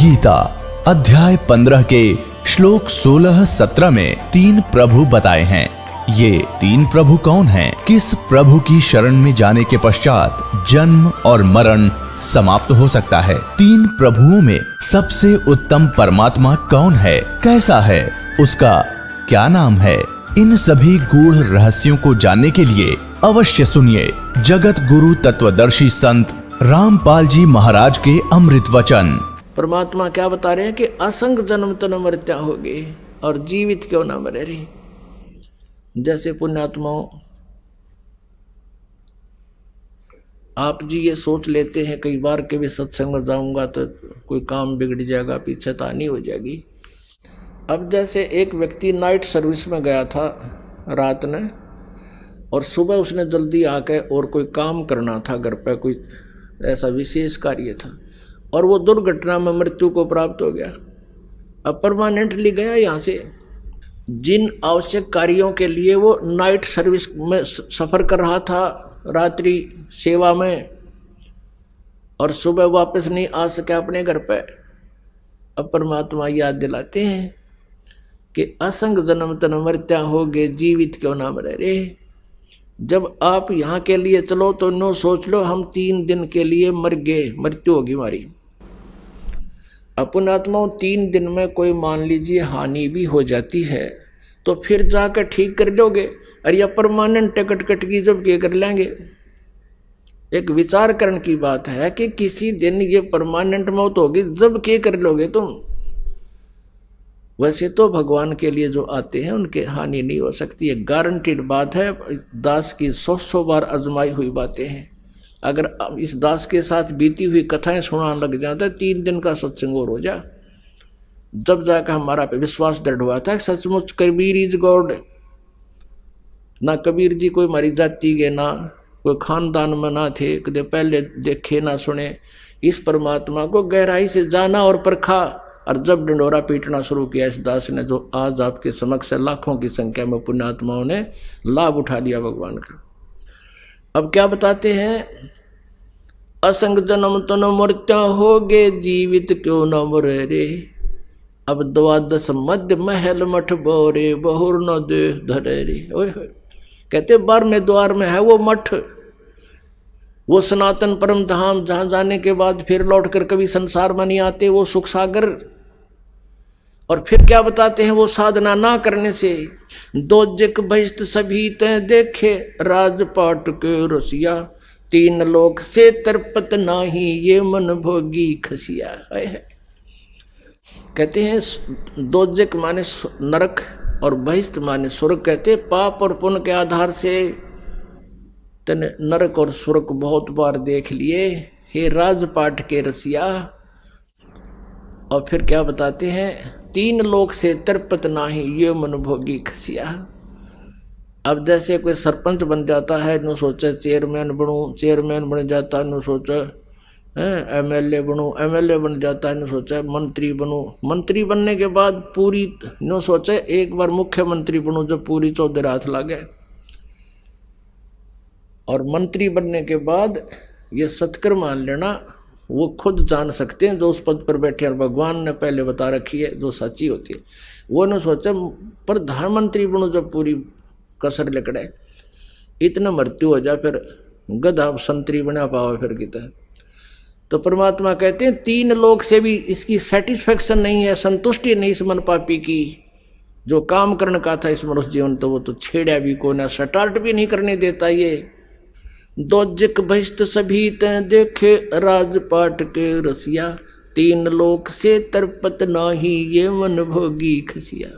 गीता अध्याय 15 के श्लोक 16-17 में 3 प्रभु बताए हैं। ये 3 प्रभु कौन हैं? किस प्रभु की शरण में जाने के पश्चात जन्म और मरण समाप्त हो सकता है? 3 प्रभुओं में सबसे उत्तम परमात्मा कौन है? कैसा है? उसका क्या नाम है? इन सभी गूढ़ रहस्यों को जानने के लिए अवश्य सुनिए जगत गुरु तत्वदर्शी संत रामपाल जी महाराज के अमृत वचन। परमात्मा क्या बता रहे हैं कि असंग जन्म तो न मृत्या होगी और जीवित क्यों ना मरे रही। जैसे पुण्यात्माओं आप जी ये सोच लेते हैं कई बार के भी सत्संग में जाऊंगा तो कोई काम बिगड़ जाएगा, पीछेतानी हो जाएगी। अब जैसे एक व्यक्ति नाइट सर्विस में गया था रात में और सुबह उसने जल्दी आके और कोई काम करना था, घर पे कोई ऐसा विशेष कार्य था और वो दुर्घटना में मृत्यु को प्राप्त हो गया। अब परमानेंटली गया यहाँ से। जिन आवश्यक कार्यों के लिए वो नाइट सर्विस में सफ़र कर रहा था रात्रि सेवा में और सुबह वापस नहीं आ सके अपने घर पे, अब परमात्मा याद दिलाते हैं कि असंग जन्म तन मृत्या होगे जीवित क्यों ना मरे रे। जब आप यहाँ के लिए चलो तो नो सोच लो हम 3 दिन के लिए मर गए, मृत्यु होगी हमारी। अपन आत्माओं 3 दिन में कोई मान लीजिए हानि भी हो जाती है तो फिर जाकर ठीक कर लोगे। अरे या परमानेंट टिकट कट की जब के कर लेंगे। एक विचार करने की बात है कि किसी दिन ये परमानेंट मौत होगी जब के कर लोगे तुम। वैसे तो भगवान के लिए जो आते हैं उनके हानि नहीं हो सकती, ये गारंटीड बात है। दास की 100 बार आजमाई हुई बातें हैं। अगर इस दास के साथ बीती हुई कथाएं सुनाने लग जाता है 3 दिन का सत्संग और हो जा, जब जाकर हमारा पे विश्वास दृढ़ हुआ था सचमुच कबीर इज गॉड। ना कबीर जी कोई हमारी जाति के ना कोई खानदान में ना थे, कदे पहले देखे ना सुने। इस परमात्मा को गहराई से जाना और परखा और जब डंडोरा पीटना शुरू किया इस दास ने, जो आज आपके समक्ष लाखों की संख्या में पुण्यात्माओं ने लाभ उठा लिया भगवान का। अब क्या बताते हैं? असंग जन्म तन मृत्या होगे जीवित क्यों न मरे रे। अब 12 मध्य महल मठ बोरे बहुर न दे धरे रे। ओए कहते 12वें द्वार में है वो मठ, वो सनातन परम धाम जहां जाने के बाद फिर लौटकर कभी संसार में नहीं आते, वो सुख सागर। और फिर क्या बताते हैं? वो साधना ना करने से दोजक बहिष्ट सभी तय देखे राजपाट के रसिया 3 लोक से तरपत नाही ये मन भोगी खसिया। कहते हैं दोजक माने नरक और बहिष्ट माने स्वर्ग। कहते पाप और पुण्य के आधार से तने नरक और स्वर्ग बहुत बार देख लिए, हे राजपाट के रसिया। और फिर क्या बताते हैं? 3 लोक से तरपत नाही ये मन भोगी खसिया। अब जैसे कोई सरपंच बन जाता है नो सोचा चेयरमैन बनूं, चेयरमैन बन जाता है नो सोचा एमएलए बनूं, एमएलए बन जाता है नो सोचा मंत्री बनूं, मंत्री बनने के बाद पूरी नो सोचा एक बार मुख्यमंत्री बनूं जब पूरी 14 हाथ लागे। और मंत्री बनने के बाद ये सत्कर मान लेना वो खुद जान सकते हैं जो उस पद पर बैठे, और भगवान ने पहले बता रखी है जो सच्ची होती है। वो ने सोचा प्रधानमंत्री बनो जब पूरी कसर लिकड़े, इतना मृत्यु हो जाए फिर गधा संतरी बना पाओ फिर कितना। तो परमात्मा कहते हैं 3 लोग से भी इसकी सेटिस्फेक्शन नहीं है, संतुष्टि नहीं इस मन पापी की। जो काम करने का था इस मनुष्य जीवन तो वो तो छेड़ा भी को ना, स्टार्ट भी नहीं करने देता। ये दोजक बहिष्ट सभी तय देखे राजपाट के रसिया 3 लोक से तरपत नाही ये मन भोगी खसिया।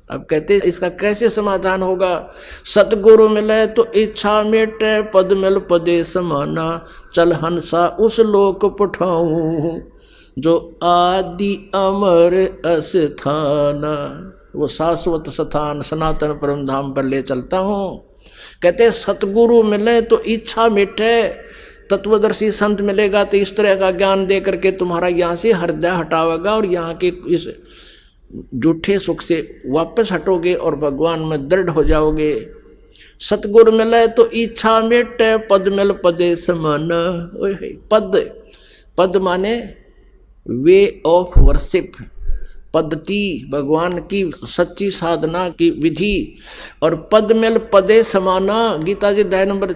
अब कहते इसका कैसे समाधान होगा? सतगुरु मिले तो इच्छा मेटे पद मिल पदे समाना चल हंसा उस लोक पठाऊं जो आदि अमर अस्थाना। वो शाश्वत स्थान सनातन परम धाम पर ले चलता हूँ। कहते सतगुरु मिले तो इच्छा मिटे, तत्वदर्शी संत मिलेगा तो इस तरह का ज्ञान दे करके तुम्हारा यहाँ से हृदय हटावेगा और यहाँ के इस झूठे सुख से वापस हटोगे और भगवान में दृढ़ हो जाओगे। सतगुरु मिले तो इच्छा मिटे पद मिल पदे समान। पद, पद माने वे ऑफ वर्शिप, पद्धति, भगवान की सच्ची साधना की विधि। और पद मेल पदे समाना, गीता जी अध्याय नंबर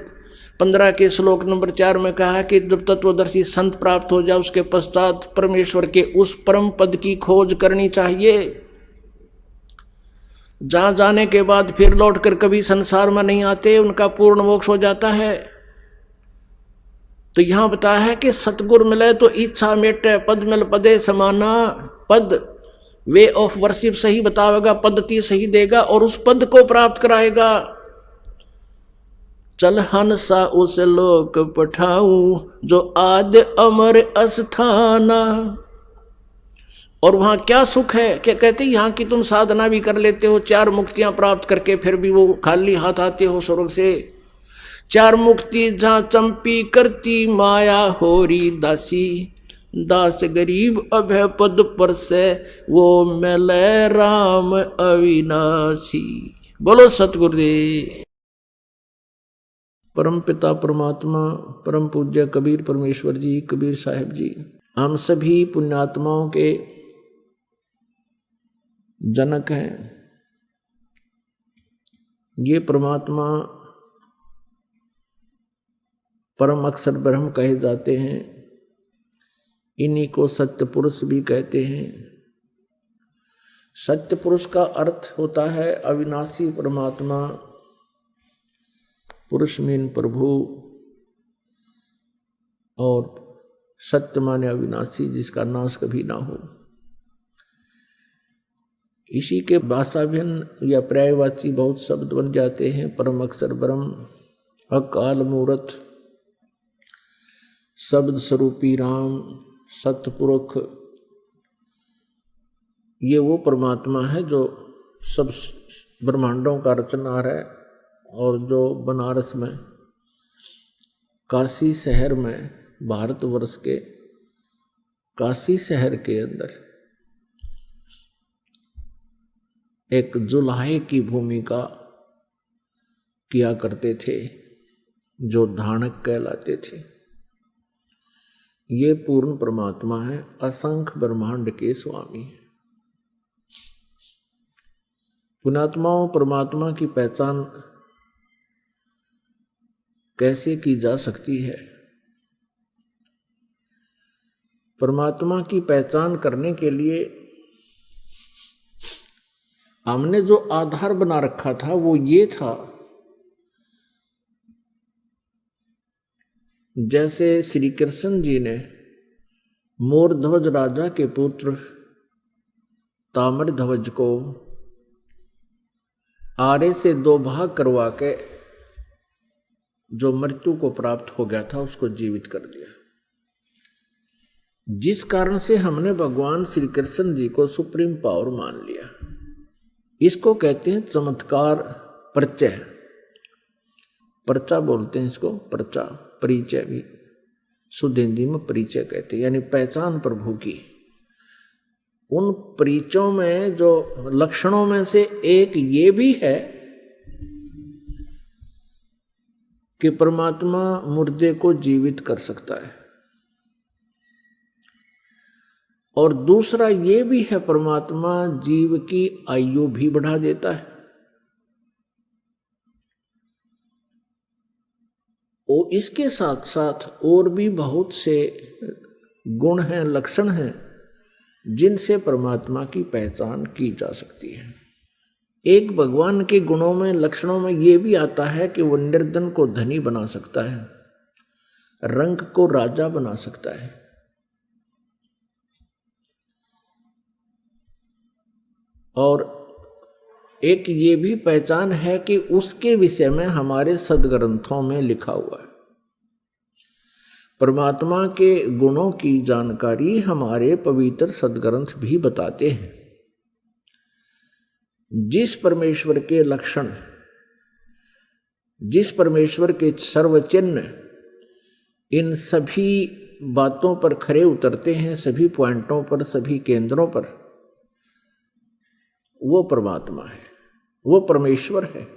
15 के श्लोक नंबर 4 में कहा कि जब तत्वदर्शी संत प्राप्त हो जाए उसके पश्चात परमेश्वर के उस परम पद की खोज करनी चाहिए, जहां जाने के बाद फिर लौटकर कभी संसार में नहीं आते, उनका पूर्ण मोक्ष हो जाता है। तो यहां बताया है कि सतगुरु मिले तो इच्छा मेटे, पद मिल पदे समाना। पद वे ऑफ वर्शिप सही बतावेगा, पद्धति सही देगा और उस पद को प्राप्त कराएगा। चल हंसा उस लोक पठाऊं जो आद अमर अस्थाना। और वहां क्या सुख है, क्या कहते यहाँ की तुम साधना भी कर लेते हो, 4 मुक्तियां प्राप्त करके फिर भी वो खाली हाथ आते हो स्वर्ग से। 4 मुक्ति जहां चंपी करती माया होरी दासी, दास गरीब अभय पद पर से वो मिले राम अविनाशी। बोलो सतगुरुदेव। परम पिता परमात्मा परम पूज्य कबीर परमेश्वर जी, कबीर साहिब जी, हम सभी पुण्यात्माओं के जनक हैं। ये परमात्मा परम अक्षर ब्रह्म कहे जाते हैं, इन्हीं को सत्य पुरुष भी कहते हैं। सत्य पुरुष का अर्थ होता है अविनाशी परमात्मा, पुरुष मीन प्रभु, और सत्य माने अविनाशी जिसका नाश कभी ना हो। इसी के भाषाभिन्न या पर्यायवाची बहुत शब्द बन जाते हैं। परम अक्षर ब्रह्म, अकाल मूर्त, शब्द स्वरूपी राम, सतपुरुष। ये वो परमात्मा है जो सब ब्रह्मांडों का रचनहार है और जो बनारस में काशी शहर में, भारतवर्ष के काशी शहर के अंदर एक जुलाहे की भूमिका किया करते थे, जो धानक कहलाते थे। ये पूर्ण परमात्मा है, असंख्य ब्रह्मांड के स्वामी है। पुण्यात्माओं, परमात्मा की पहचान कैसे की जा सकती है? परमात्मा की पहचान करने के लिए हमने जो आधार बना रखा था वो ये था, जैसे श्री कृष्ण जी ने मोरध्वज राजा के पुत्र ताम्रध्वज को आरे से 2 भाग करवा के जो मृत्यु को प्राप्त हो गया था उसको जीवित कर दिया। जिस कारण से हमने भगवान श्री कृष्ण जी को सुप्रीम पावर मान लिया। इसको कहते हैं चमत्कार परिचय, पर्चा बोलते हैं इसको, पर्चा, परिचय भी शुद्ध हिंदी में परिचय कहते हैं, यानी पहचान प्रभु की। उन परिचयों में जो लक्षणों में से एक ये भी है कि परमात्मा मुर्दे को जीवित कर सकता है, और दूसरा ये भी है परमात्मा जीव की आयु भी बढ़ा देता है। और इसके साथ साथ और भी बहुत से गुण हैं, लक्षण हैं, जिनसे परमात्मा की पहचान की जा सकती है। एक भगवान के गुणों में, लक्षणों में ये भी आता है कि वो निर्धन को धनी बना सकता है, रंग को राजा बना सकता है। और एक ये भी पहचान है कि उसके विषय में हमारे सदग्रंथों में लिखा हुआ है। परमात्मा के गुणों की जानकारी हमारे पवित्र सदग्रंथ भी बताते हैं। जिस परमेश्वर के लक्षण, जिस परमेश्वर के सर्वचिन्ह इन सभी बातों पर खरे उतरते हैं, सभी पॉइंटों पर, सभी केंद्रों पर, वो परमात्मा है, वो परमेश्वर है।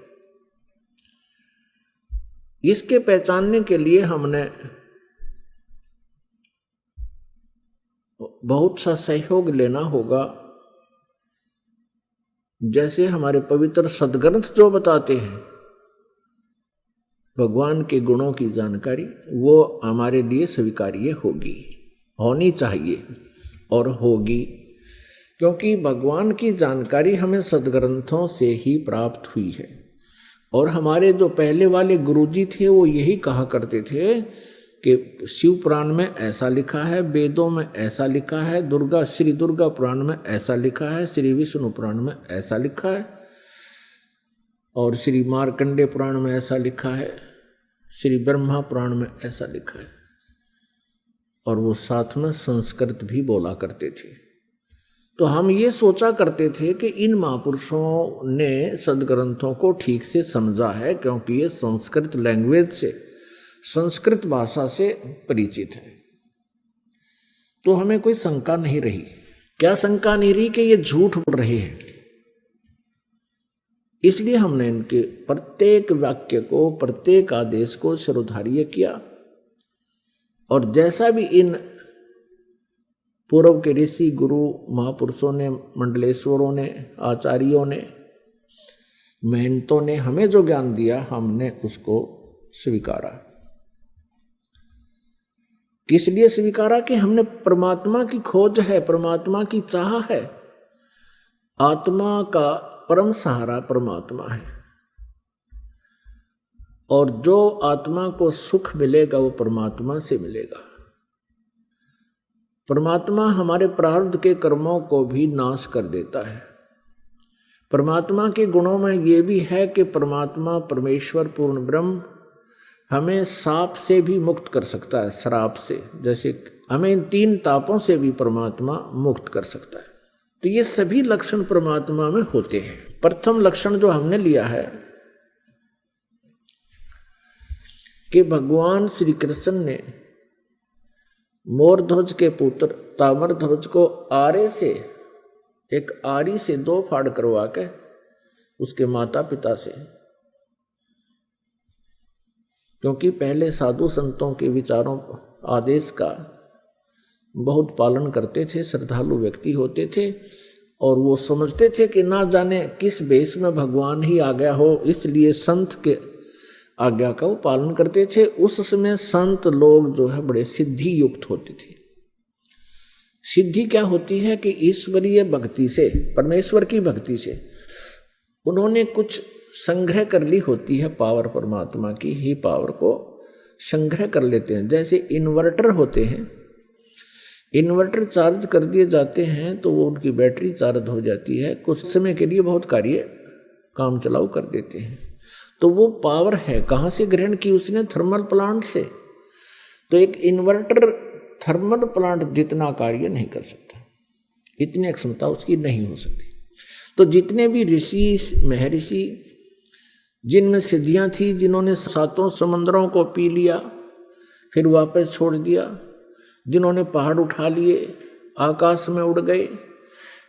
इसके पहचानने के लिए हमने बहुत सा सहयोग लेना होगा। जैसे हमारे पवित्र सदग्रंथ जो बताते हैं भगवान के गुणों की जानकारी, वो हमारे लिए स्वीकार्य होगी, होनी चाहिए और होगी, क्योंकि भगवान की जानकारी हमें सदग्रंथों से ही प्राप्त हुई है। और हमारे जो पहले वाले गुरुजी थे वो यही कहा करते थे कि शिव पुराण में ऐसा लिखा है, वेदों में ऐसा लिखा है, श्री दुर्गा पुराण में ऐसा लिखा है, श्री विष्णु पुराण में ऐसा लिखा है, और श्री मार्कंडे पुराण में ऐसा लिखा है, श्री ब्रह्मा पुराण में ऐसा लिखा है। और वो साथ में संस्कृत भी बोला करते थे। तो हम ये सोचा करते थे कि इन महापुरुषों ने सदग्रंथों को ठीक से समझा है, क्योंकि ये संस्कृत लैंग्वेज से, संस्कृत भाषा से परिचित है। तो हमें कोई शंका नहीं रही। क्या शंका नहीं रही कि ये झूठ बोल रहे हैं। इसलिए हमने इनके प्रत्येक वाक्य को, प्रत्येक आदेश को शिरोधार्य किया। और जैसा भी इन पूर्व के ऋषि गुरु महापुरुषों ने, मंडलेश्वरों ने, आचार्यों ने, महंतों ने हमें जो ज्ञान दिया, हमने उसको स्वीकारा। किस लिए स्वीकारा? कि हमने परमात्मा की खोज है, परमात्मा की चाह है। आत्मा का परम सहारा परमात्मा है, और जो आत्मा को सुख मिलेगा वो परमात्मा से मिलेगा। परमात्मा हमारे प्रारब्ध के कर्मों को भी नाश कर देता है। परमात्मा के गुणों में ये भी है कि परमात्मा परमेश्वर पूर्ण ब्रह्म हमें साप से भी मुक्त कर सकता है, श्राप से। जैसे हमें इन 3 तापों से भी परमात्मा मुक्त कर सकता है। तो ये सभी लक्षण परमात्मा में होते हैं। प्रथम लक्षण जो हमने लिया है कि भगवान श्री कृष्ण ने मोरध्वज के पुत्र ताम्रध्वज को आरे से, एक आरी से 2 फाड़ करवा के उसके माता पिता से, क्योंकि पहले साधु संतों के विचारों आदेश का बहुत पालन करते थे, श्रद्धालु व्यक्ति होते थे, और वो समझते थे कि ना जाने किस वेश में भगवान ही आ गया हो, इसलिए संत के आज्ञा का वो पालन करते थे। उस समय संत लोग जो है बड़े सिद्धि युक्त होते थे। सिद्धि क्या होती है? कि ईश्वरीय भक्ति से, परमेश्वर की भक्ति से उन्होंने कुछ संग्रह कर ली होती है, पावर परमात्मा की ही पावर को संग्रह कर लेते हैं। जैसे इन्वर्टर होते हैं, इन्वर्टर चार्ज कर दिए जाते हैं तो वो उनकी बैटरी चार्ज हो जाती है, कुछ समय के लिए बहुत कार्य काम चलाऊ कर देते हैं। तो वो पावर है कहाँ से ग्रहण की उसने? थर्मल प्लांट से। तो एक इन्वर्टर थर्मल प्लांट जितना कार्य नहीं कर सकता, इतनी क्षमता उसकी नहीं हो सकती। तो जितने भी ऋषि महर्षि जिनमें सिद्धियां थी, जिन्होंने 7 समंदरों को पी लिया फिर वापस छोड़ दिया, जिन्होंने पहाड़ उठा लिए, आकाश में उड़ गए,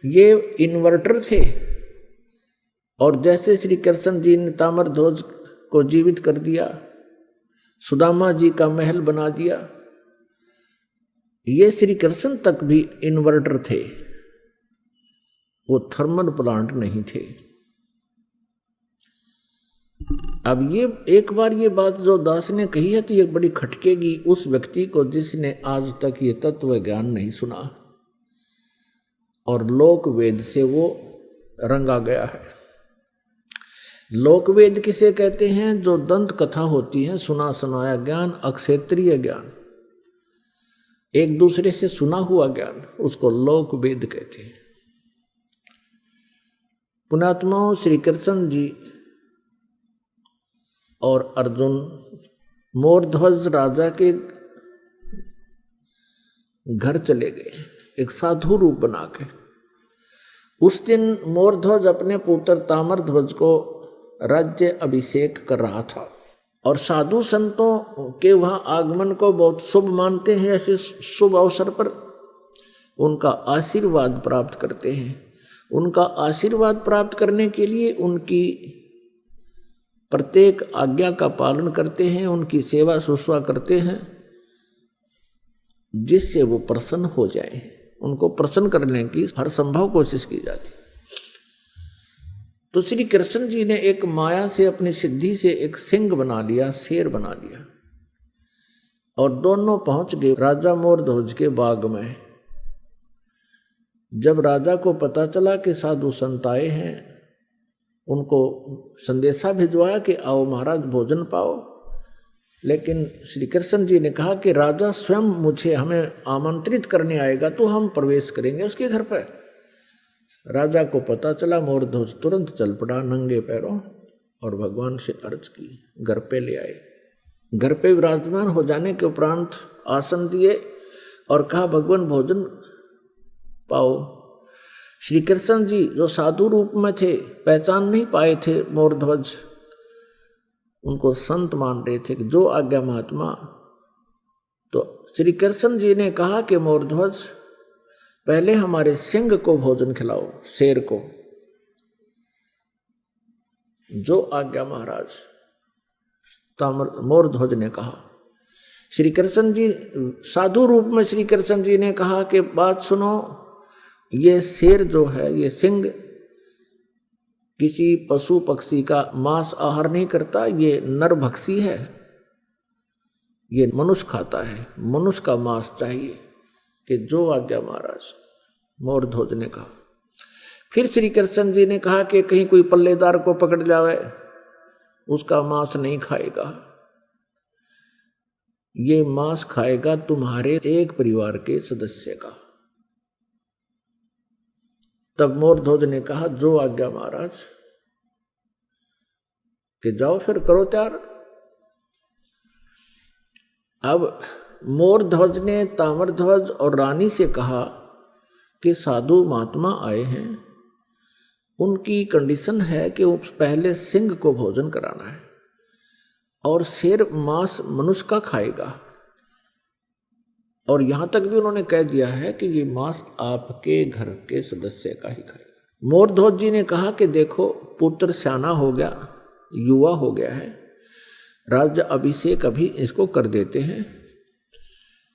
ये इन्वर्टर थे। और जैसे श्री कृष्ण जी ने ताम्रध्वज को जीवित कर दिया, सुदामा जी का महल बना दिया, ये श्री कृष्ण तक भी इन्वर्टर थे, वो थर्मल प्लांट नहीं थे। अब ये एक बार ये बात जो दास ने कही है तो ये बड़ी खटकेगी उस व्यक्ति को जिसने आज तक ये तत्व ज्ञान नहीं सुना और लोक वेद से वो रंगा गया है। लोक वेद किसे कहते हैं? जो दंत कथा होती है, सुना सुनाया ज्ञान, अक्षेत्रीय ज्ञान, एक दूसरे से सुना हुआ ज्ञान, उसको लोक वेद कहते हैं। पुण्यात्माओं, श्री कृष्ण जी और अर्जुन मोरध्वज राजा के घर चले गए एक साधु रूप बना के। उस दिन मोरध्वज अपने पुत्र ताम्रध्वज को राज्य अभिषेक कर रहा था और साधु संतों के वहां आगमन को बहुत शुभ मानते हैं। ऐसे शुभ अवसर पर उनका आशीर्वाद प्राप्त करते हैं। उनका आशीर्वाद प्राप्त करने के लिए उनकी प्रत्येक आज्ञा का पालन करते हैं, उनकी सेवा शुश्रूषा करते हैं, जिससे वो प्रसन्न हो जाए। उनको प्रसन्न करने की हर संभव कोशिश की जाती। तो श्री कृष्ण जी ने एक माया से, अपनी सिद्धि से एक सिंह बना लिया, शेर बना लिया, और दोनों पहुंच गए राजा मोरध्वज के बाग में। जब राजा को पता चला कि साधु संत आए हैं, उनको संदेशा भिजवाया कि आओ महाराज भोजन पाओ। लेकिन श्री कृष्ण जी ने कहा कि राजा स्वयं हमें आमंत्रित करने आएगा तो हम प्रवेश करेंगे उसके घर पर। राजा को पता चला, मोरध्वज तुरंत चल पड़ा नंगे पैरों और भगवान से अर्ज की, घर पे ले आए। घर पे विराजमान हो जाने के उपरांत आसन दिए और कहा भगवान भोजन पाओ। श्री कृष्ण जी जो साधु रूप में थे, पहचान नहीं पाए थे मोरध्वज, उनको संत मान रहे थे कि जो आज्ञा महात्मा। तो श्री कृष्ण जी ने कहा कि मोरध्वज पहले हमारे सिंह को भोजन खिलाओ, शेर को। जो आज्ञा महाराज, मोरध्वज ने कहा। श्री कृष्ण जी साधु रूप में श्री कृष्ण जी ने कहा कि बात सुनो, ये शेर जो है, ये सिंह किसी पशु पक्षी का मांस आहार नहीं करता, ये नरभक्षी है, ये मनुष्य खाता है, मनुष्य का मांस चाहिए। कि जो आज्ञा महाराज, मोरध्वज ने कहा। फिर श्री कृष्ण जी ने कहा कि कहीं कोई पल्लेदार को पकड़ जावे, उसका मांस नहीं खाएगा, ये मांस खाएगा तुम्हारे एक परिवार के सदस्य का। तब मोरध्वज ने कहा जो आज्ञा महाराज, कि जाओ फिर करो तैयार। अब मोरध्वज ने ताम्रध्वज और रानी से कहा कि साधु महात्मा आए हैं, उनकी कंडीशन है कि पहले सिंह को भोजन कराना है और शेर मांस मनुष्य का खाएगा, और यहां तक भी उन्होंने कह दिया है कि ये मांस आपके घर के सदस्य का ही खाएगा। मोरध्वज जी ने कहा कि देखो पुत्र सियाना हो गया, युवा हो गया है, राज्य अभिषेक अभी इसको कर देते हैं,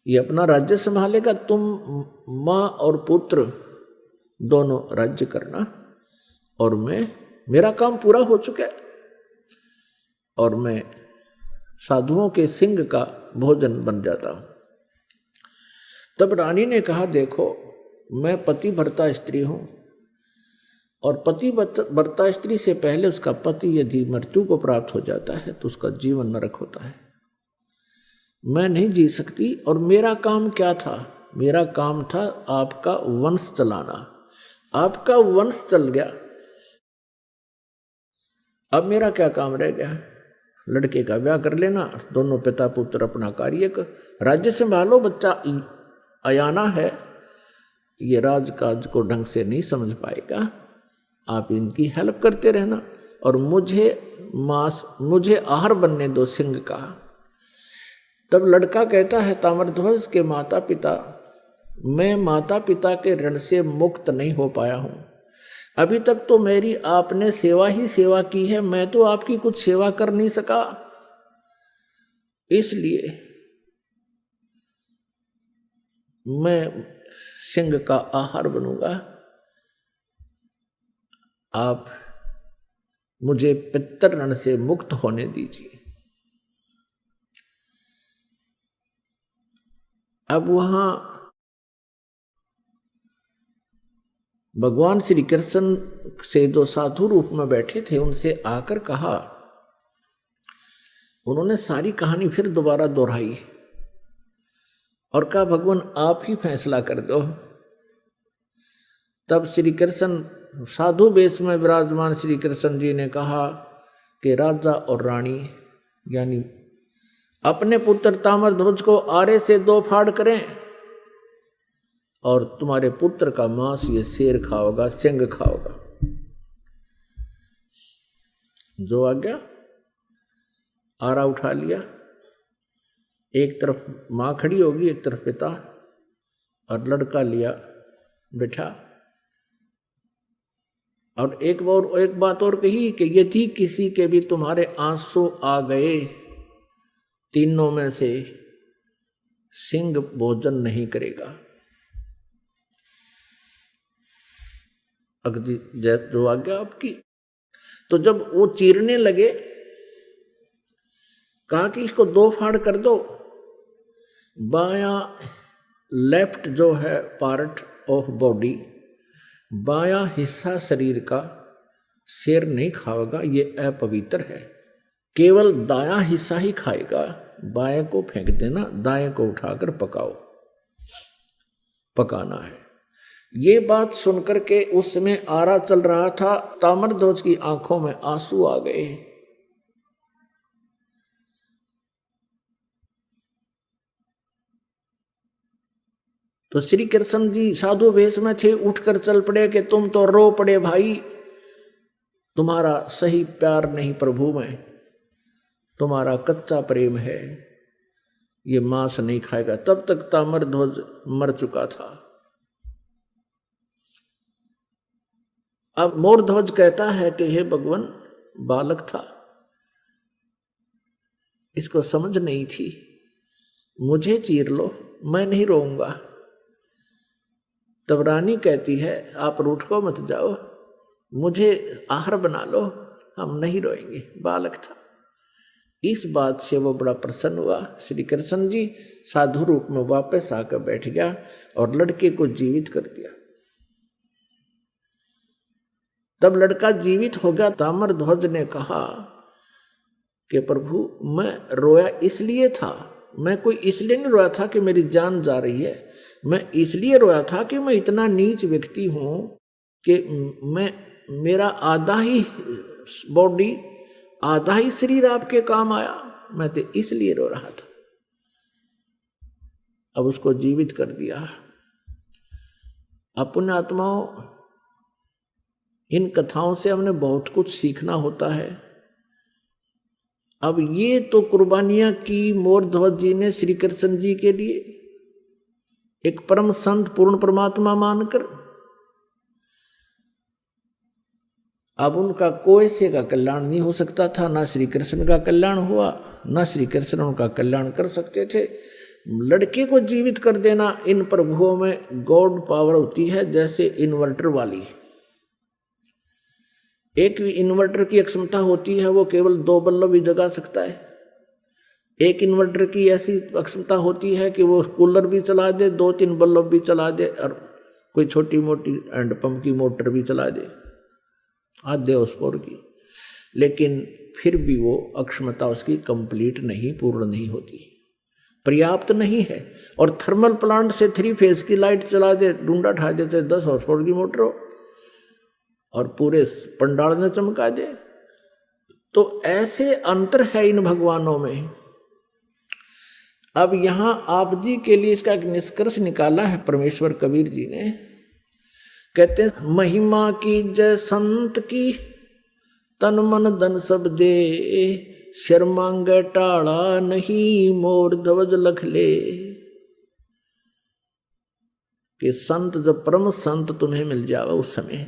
ये अपना राज्य संभालेगा, तुम माँ और पुत्र दोनों राज्य करना, और मेरा काम पूरा हो चुका है और मैं साधुओं के सिंह का भोजन बन जाता हूं। तब रानी ने कहा देखो मैं पतिव्रता स्त्री हूं, और पतिव्रता स्त्री से पहले उसका पति यदि मृत्यु को प्राप्त हो जाता है तो उसका जीवन नरक होता है, मैं नहीं जी सकती। और मेरा काम क्या था? मेरा काम था आपका वंश चलाना, आपका वंश चल गया, अब मेरा क्या काम रह गया? लड़के का ब्याह कर लेना, दोनों पिता पुत्र अपना कार्य कर, राज्य संभालो, बच्चा अयाना है, ये राजकाज को ढंग से नहीं समझ पाएगा, आप इनकी हेल्प करते रहना और मुझे आहार बनने दो सिंह का। तब लड़का कहता है ताम्रध्वज के माता पिता, मैं माता पिता के ऋण से मुक्त नहीं हो पाया हूं, अभी तक तो मेरी आपने सेवा ही सेवा की है, मैं तो आपकी कुछ सेवा कर नहीं सका, इसलिए मैं सिंह का आहार बनूंगा, आप मुझे पितृ ऋण से मुक्त होने दीजिए। अब वहां भगवान श्री कृष्ण से जो साधु रूप में बैठे थे उनसे आकर कहा, उन्होंने सारी कहानी फिर दोबारा दोहराई और कहा भगवान आप ही फैसला कर दो। तब श्री कृष्ण साधु वेश में विराजमान श्री कृष्ण जी ने कहा कि राजा और रानी यानी अपने पुत्र ताम्रध्वज को आरे से 2 फाड़ करें और तुम्हारे पुत्र का मांस ये शेर खाओगा, सिंह खाओगा। जो आज्ञा, आरा उठा लिया, एक तरफ मां खड़ी होगी, एक तरफ पिता, और लड़का लिया बिठा, और एक बात और कही कि यदि किसी के भी तुम्हारे आंसू आ गए, तीनों में से सिंह भोजन नहीं करेगा। अगदी जैत जो आज्ञा आपकी। तो जब वो चीरने लगे, कहा कि इसको 2 फाड़ कर दो। बायां लेफ्ट जो है पार्ट ऑफ बॉडी, बायां हिस्सा शरीर का शेर नहीं खाएगा, ये अपवित्र है। केवल दायां हिस्सा ही खाएगा। बाएं को फेंक देना, दाएं को उठाकर पकाओ, पकाना है। ये बात सुनकर के उस समय आरा चल रहा था। ताम्रध्वज की आंखों में आंसू आ गए। तो श्री कृष्ण जी साधु वेश में थे, उठकर चल पड़े कि तुम तो रो पड़े भाई, तुम्हारा सही प्यार नहीं प्रभु में, तुम्हारा कच्चा प्रेम है, ये मांस नहीं खाएगा। तब तक ताम्रध्वज मर चुका था। अब मोरध्वज कहता है कि हे भगवान, बालक था, इसको समझ नहीं थी, मुझे चीर लो, मैं नहीं रोऊंगा। तब रानी कहती है आप रूठ को मत जाओ, मुझे आहार बना लो, हम नहीं रोएंगे, बालक था। इस बात से वो बड़ा प्रसन्न हुआ। श्री कृष्ण जी साधु रूप में वापस आकर बैठ गया और लड़के को जीवित कर दिया। तब लड़का जीवित हो गया। ताम्रध्वज ने कहा कि प्रभु मैं रोया इसलिए था, मैं कोई इसलिए नहीं रोया था कि मेरी जान जा रही है, मैं इसलिए रोया था कि मैं इतना नीच व्यक्ति हूं कि मेरा आधा ही बॉडी, आधा ही शरीर आपके काम आया, मैं तो इसलिए रो रहा था। अब उसको जीवित कर दिया। अपने आत्माओं, इन कथाओं से हमने बहुत कुछ सीखना होता है। अब ये तो कुर्बानियां की मोरध्वज जी ने श्री कृष्ण जी के लिए, एक परम संत पूर्ण परमात्मा मानकर। अब उनका कोई से का कल्याण नहीं हो सकता था, ना श्री कृष्ण का कल्याण हुआ, ना श्री कृष्ण उनका कल्याण कर सकते थे। लड़के को जीवित कर देना, इन प्रभुओं में गॉड पावर होती है, जैसे इन्वर्टर वाली। एक इन्वर्टर की एक क्षमता होती है, वो केवल 2 बल्ब भी जगा सकता है। एक इन्वर्टर की ऐसी क्षमता होती है कि वो कूलर भी चला दे, 2-3 बल्ब भी चला दे, और कोई छोटी मोटी हैंडपंप की मोटर भी चला दे, आधे हॉर्सपावर की। लेकिन फिर भी वो अक्षमता उसकी कंप्लीट नहीं, पूर्ण नहीं होती, पर्याप्त नहीं है। और थर्मल प्लांट से 3 फेज की लाइट चला दे, डूंडा ठा देते 10 हॉर्सपावर की मोटर हो, और पूरे पंडाल ने चमका दे। तो ऐसे अंतर है इन भगवानों में। अब यहां आप जी के लिए इसका एक निष्कर्ष निकाला है परमेश्वर कबीर जी ने। कहते हैं महिमा की जय संत की, तन मन धन सब दे, शर्मांगे टाड़ा नहीं, मोर ध्वज लख ले। कि संत, जब परम संत तुम्हें मिल जावे उस समय,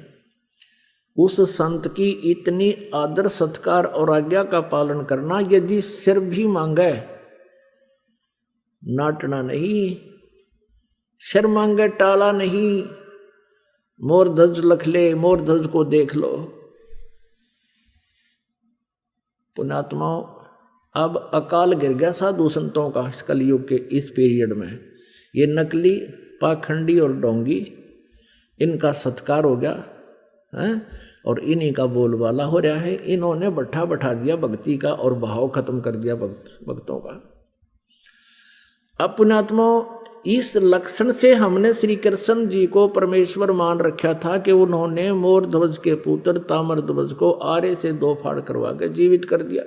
उस संत की इतनी आदर सत्कार और आज्ञा का पालन करना, यदि सिर भी मांगे नाटना नहीं, सिर मांगे टाला नहीं, मोर ध्वज लख ले, मोर ध्वज को देख लो। पुण्यात्माओं, अब अकाल गिर गया साधु संतों का इस कलयुग के इस पीरियड में। ये नकली, पाखंडी और डोंगी, इनका सत्कार हो गया है, और इन्हीं का बोलबाला हो रहा है। इन्होंने बैठा दिया भक्ति का, और भाव खत्म कर दिया भक्तों का। अब पुण्यात्माओं, इस लक्षण से हमने श्री कृष्ण जी को परमेश्वर मान रखा था कि उन्होंने मोर ध्वज के पुत्र ताम्रध्वज को आरे से 2 फाड़ करवा के जीवित कर दिया।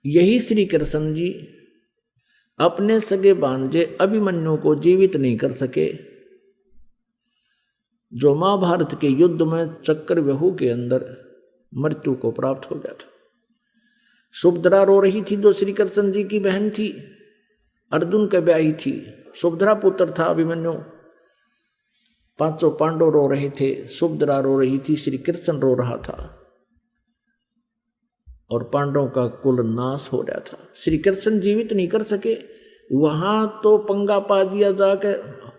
यही श्री कृष्ण जी अपने सगे भांजे अभिमन्यु को जीवित नहीं कर सके, जो महाभारत के युद्ध में चक्रव्यूह के अंदर मृत्यु को प्राप्त हो गया था। सुभद्रा रो रही थी, जो श्री कृष्ण जी की बहन थी, अर्जुन के ब्याही थी। सुभद्रा पुत्र था अभिमन्यु। 5 पांडव रो रहे थे, सुभद्रा रो रही थी, श्री कृष्ण रो रहा था, और पांडवों का कुल नाश हो रहा था। श्री कृष्ण जीवित नहीं कर सके। वहां तो पंगा पा दिया जाके,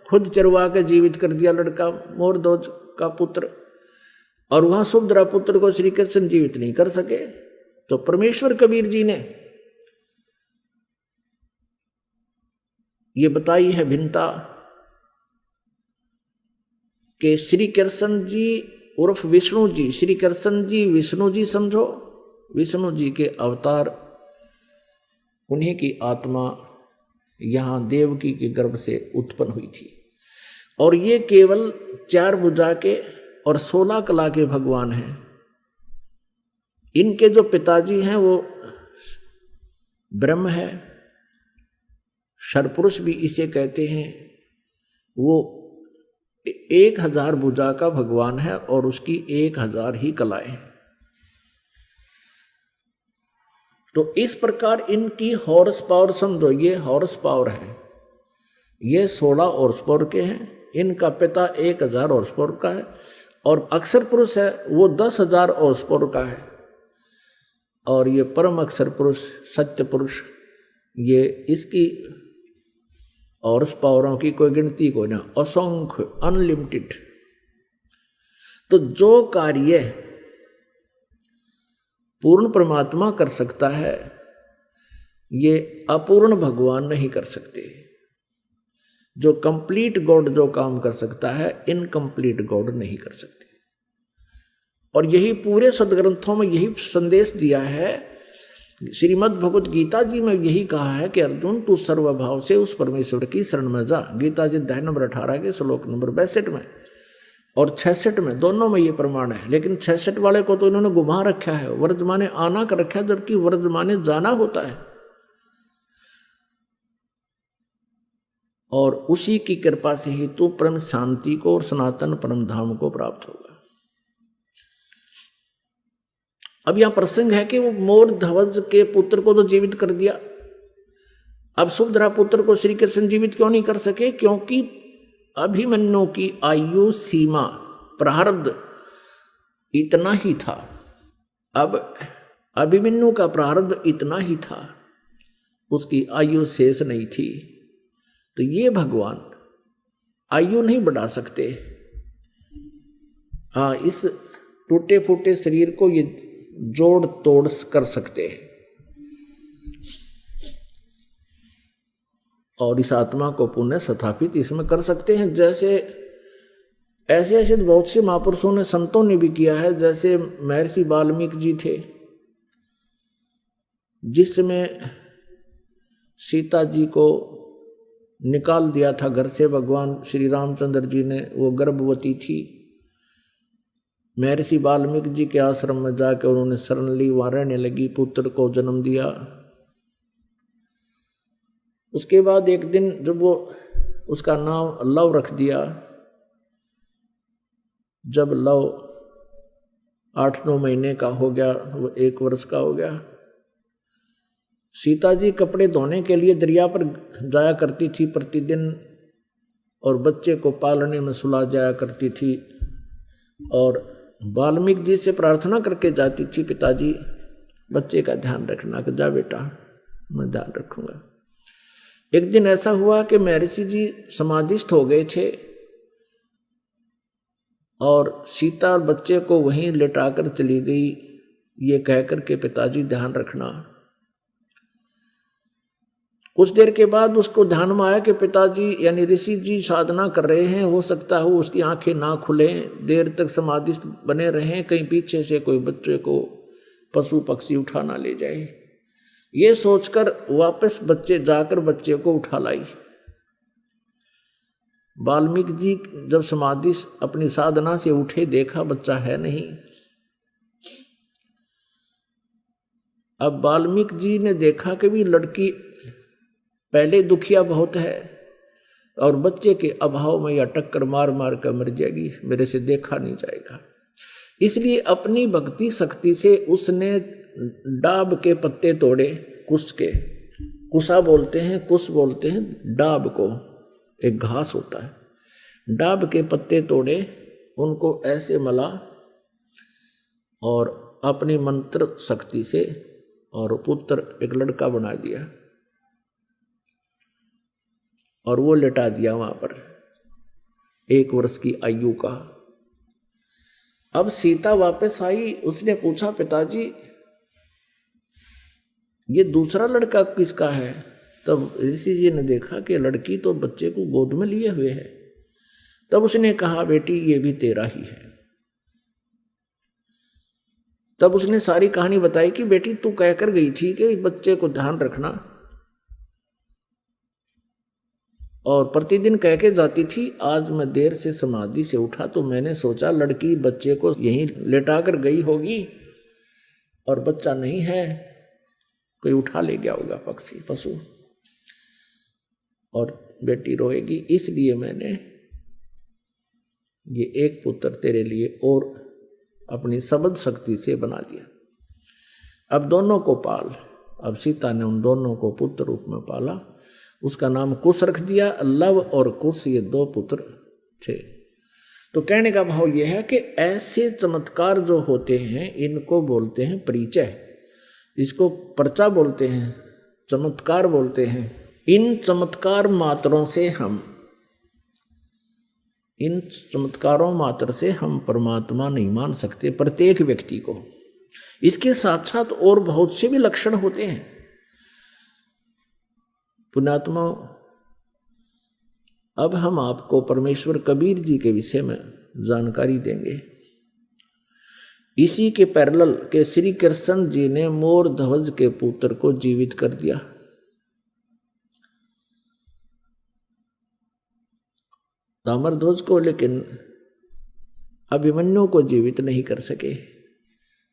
खुद चरवा के जीवित कर दिया लड़का मोरध्वज का पुत्र, और वहां सुभद्रा पुत्र को श्री कृष्ण जीवित नहीं कर सके। तो परमेश्वर कबीर जी ने ये बताई है भिन्नता कि श्री कृष्ण जी उर्फ विष्णु जी, श्री कृष्ण जी विष्णु जी समझो, विष्णु जी के अवतार, उन्हीं की आत्मा यहाँ देवकी के गर्भ से उत्पन्न हुई थी। और ये केवल 4 भुजा के और 16 कला के भगवान हैं। इनके जो पिताजी हैं वो ब्रह्म है, शरपुरुष भी इसे कहते हैं। वो 1000 भुजा का भगवान है और उसकी 1000 ही कलाएं हैं। तो इस प्रकार इनकी हॉर्स पावर समझो, ये हॉर्स पावर है, ये 16 हॉर्स पावर के हैं। इनका पिता 1000 हॉर्स पावर का है और अक्षर पुरुष है वो 10,000 हॉर्स पावर का है। और ये परम अक्षर पुरुष सत्य पुरुष, ये इसकी हॉर्स पावरों की कोई गिनती कोई ना, असंख्य अनलिमिटेड। तो जो कार्य पूर्ण परमात्मा कर सकता है ये अपूर्ण भगवान नहीं कर सकते। जो कंप्लीट गॉड जो काम कर सकता है इनकम्प्लीट गॉड नहीं कर सकते। और यही पूरे सदग्रंथों में यही संदेश दिया है। श्रीमद् भगवत गीता जी में यही कहा है कि अर्जुन तू सर्वभाव से उस परमेश्वर की शरण में जा। गीता जी अध्याय नंबर 18 के श्लोक नंबर 62 में और 66 में, दोनों में ये प्रमाण है। लेकिन 66 वाले को तो इन्होंने घुमा रखा है, वर्तमाने आना कर रखा है, जबकि वर्तमाने जाना होता है। और उसी की कृपा से ही तू परम शांति को और सनातन परम धाम को प्राप्त होगा। अब यहां प्रसंग है कि वो मोरध्वज के पुत्र को तो जीवित कर दिया, अब सुभद्रा पुत्र को श्री कृष्ण जीवित क्यों नहीं कर सके? क्योंकि अभिमन्यु की आयु सीमा प्रारब्ध इतना ही था। अब अभिमन्यु का प्रारब्ध इतना ही था, उसकी आयु शेष नहीं थी। तो ये भगवान आयु नहीं बढ़ा सकते। हाँ, इस टूटे फूटे शरीर को ये जोड़ तोड़ कर सकते हैं और इस आत्मा को पुनः स्थापित इसमें कर सकते हैं। जैसे ऐसे ऐसे बहुत से महापुरुषों ने, संतों ने भी किया है। जैसे महर्षि वाल्मीकि जी थे, जिसमें सीता जी को निकाल दिया था घर से भगवान श्री रामचंद्र जी ने, वो गर्भवती थी। महर्षि वाल्मीकि जी के आश्रम में जाकर उन्होंने शरण ली, वहां रहने लगी, पुत्र को जन्म दिया। उसके बाद एक दिन जब वो उसका नाम लव रख दिया, जब लव 8-9 महीने का हो गया, वो 1 वर्ष का हो गया, सीता जी कपड़े धोने के लिए दरिया पर जाया करती थी प्रतिदिन और बच्चे को पालने में सुला जाया करती थी। और वाल्मीकि जी से प्रार्थना करके जाती थी, पिताजी बच्चे का ध्यान रखना। कि जा बेटा, मैं ध्यान रखूंगा। एक दिन ऐसा हुआ कि महर्षि जी समाधिस्थ हो गए थे और सीता और बच्चे को वहीं लेटाकर चली गई, ये कहकर के पिताजी ध्यान रखना। कुछ देर के बाद उसको ध्यान में आया कि पिताजी यानी ऋषि जी साधना कर रहे हैं, हो सकता हो उसकी आंखें ना खुलें, देर तक समाधिस्थ बने रहें, कहीं पीछे से कोई बच्चे को पशु पक्षी उठा ना ले जाए। ये सोचकर वापस जाकर बच्चे को उठा लाई। वाल्मीकि जी जब समाधि अपनी साधना से उठे, देखा बच्चा है नहीं। अब वाल्मीकि जी ने देखा कि भी लड़की पहले दुखिया बहुत है और बच्चे के अभाव में या टक्कर मार मार कर मर जाएगी, मेरे से देखा नहीं जाएगा। इसलिए अपनी भक्ति शक्ति से उसने डाब के पत्ते तोड़े, कुश के, कुशा बोलते हैं, कुश बोलते हैं डाब को, एक घास होता है। डाब के पत्ते तोड़े, उनको ऐसे मला और अपनी मंत्र शक्ति से और पुत्र एक लड़का बना दिया और वो लेटा दिया वहां पर। 1 वर्ष की आयु का। अब सीता वापस आई, उसने पूछा पिताजी ये दूसरा लड़का किसका है? तब ऋषि जी ने देखा कि लड़की तो बच्चे को गोद में लिए हुए है। तब उसने कहा बेटी ये भी तेरा ही है। तब उसने सारी कहानी बताई कि बेटी तू कहकर गई थी कि बच्चे को ध्यान रखना, और प्रतिदिन कह के जाती थी। आज मैं देर से समाधि से उठा तो मैंने सोचा लड़की बच्चे को यहीं लेटा कर गई होगी और बच्चा नहीं है, कोई उठा ले गया होगा पक्षी पशु, और बेटी रोएगी, इसलिए मैंने ये एक पुत्र तेरे लिए और अपनी सबद शक्ति से बना दिया। अब दोनों को पाल। अब सीता ने उन दोनों को पुत्र रूप में पाला। उसका नाम कुश रख दिया। लव और कुश ये 2 पुत्र थे। तो कहने का भाव यह है कि ऐसे चमत्कार जो होते हैं इनको बोलते हैं परिचय, इसको पर्चा बोलते हैं, चमत्कार बोलते हैं। इन चमत्कार मात्रों से इन चमत्कारों मात्र से हम परमात्मा नहीं मान सकते प्रत्येक व्यक्ति को। इसके साथ साथ और बहुत से भी लक्षण होते हैं। पुण्यात्मा, अब हम आपको परमेश्वर कबीर जी के विषय में जानकारी देंगे। इसी के पैरेलल के श्री कृष्ण जी ने मोर ध्वज के पुत्र को जीवित कर दिया। ताम्रध्वज को, लेकिन अभिमन्यु को जीवित नहीं कर सके।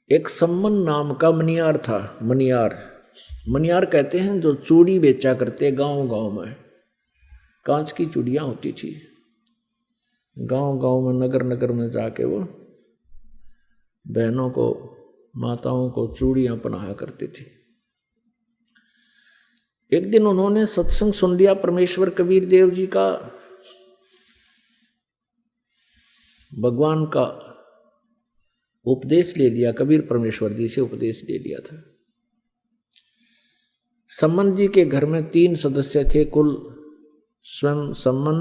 एक सम्मन नाम का मनियार था। मनियार कहते हैं जो चूड़ी बेचा करते गांव गांव में। कांच की चूड़ियां होती थी, गांव गांव में नगर नगर में जाके वो बहनों को, माताओं को चूड़ियां पहनाया करते थे। एक दिन उन्होंने सत्संग सुन लिया परमेश्वर कबीर देव जी का। भगवान का उपदेश ले लिया, कबीर परमेश्वर जी से उपदेश ले लिया था। सम्मन जी के घर में 3 सदस्य थे कुल। स्वयं सम्मन,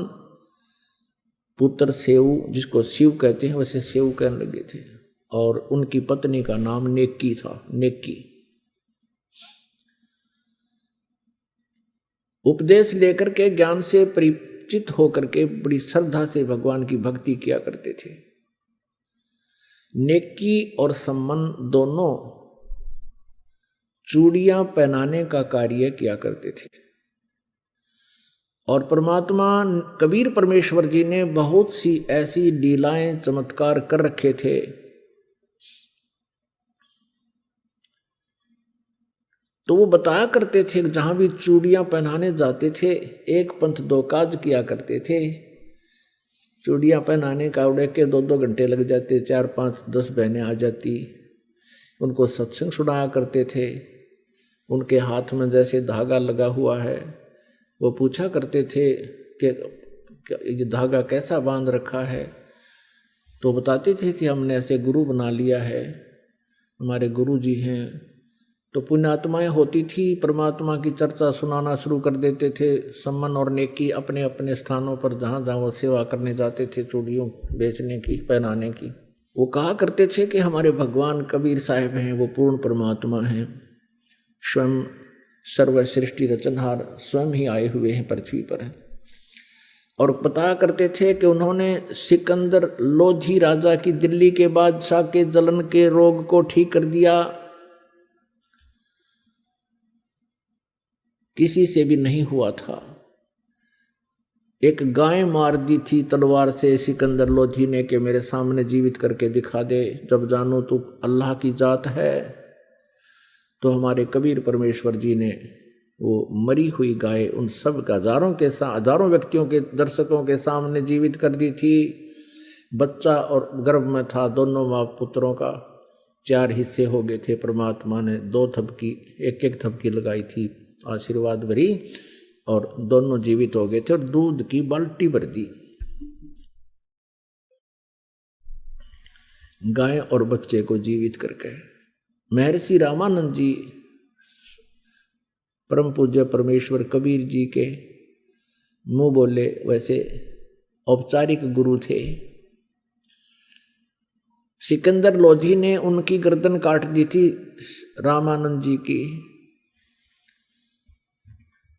पुत्र सेऊ, जिसको शिव कहते हैं वैसे सेऊ कहने लगे थे, और उनकी पत्नी का नाम नेक्की था। नेक्की उपदेश लेकर के, ज्ञान से परिचित होकर के बड़ी श्रद्धा से भगवान की भक्ति किया करते थे। नेक्की और सम्मन दोनों चूड़ियां पहनाने का कार्य किया करते थे, और परमात्मा कबीर परमेश्वर जी ने बहुत सी ऐसी लीलाएं चमत्कार कर रखे थे। तो वो बताया करते थे, जहां भी चूड़ियां पहनाने जाते थे 1 पंथ 2 काज किया करते थे। चूड़ियां पहनाने का उड़े के 2-2 घंटे लग जाते, 4-5-10 बहनें आ जाती, उनको सत्संग सुनाया करते थे। उनके हाथ में जैसे धागा लगा हुआ है, वो पूछा करते थे कि ये धागा कैसा बांध रखा है। तो बताते थे कि हमने ऐसे गुरु बना लिया है, हमारे गुरु जी हैं। तो पुण्यात्माएं होती थी, परमात्मा की चर्चा सुनाना शुरू कर देते थे। सम्मन और नेकी अपने अपने स्थानों पर जहाँ जहाँ वो सेवा करने जाते थे, चूड़ियों बेचने की, पहनाने की, वो कहा करते थे कि हमारे भगवान कबीर साहिब हैं, वो पूर्ण परमात्मा हैं, स्वयं सर्व सृष्टि रचनहार स्वयं ही आए हुए हैं पृथ्वी पर हैं। और बताया करते थे कि उन्होंने सिकंदर लोधी राजा की, दिल्ली के बादशाह के जलन के रोग को ठीक कर दिया। किसी से भी नहीं हुआ था। एक गाय मार दी थी तलवार से सिकंदर लोधी ने कि मेरे सामने जीवित करके दिखा दे, जब जानो तू अल्लाह की जात है। तो हमारे कबीर परमेश्वर जी ने वो मरी हुई गाय उन सब हजारों व्यक्तियों के, दर्शकों के सामने जीवित कर दी थी। बच्चा और गर्भ में था, दोनों माँ पुत्रों का 4 हिस्से हो गए थे। परमात्मा ने 2 थपकी, एक थपकी लगाई थी आशीर्वाद भरी, और दोनों जीवित हो गए थे, और दूध की बाल्टी भर दी। गाय और बच्चे को जीवित करके महर्षि रामानंद जी, परम पूज्य परमेश्वर कबीर जी के मुंह बोले वैसे औपचारिक गुरु थे। सिकंदर लोधी ने उनकी गर्दन काट दी थी रामानंद जी की,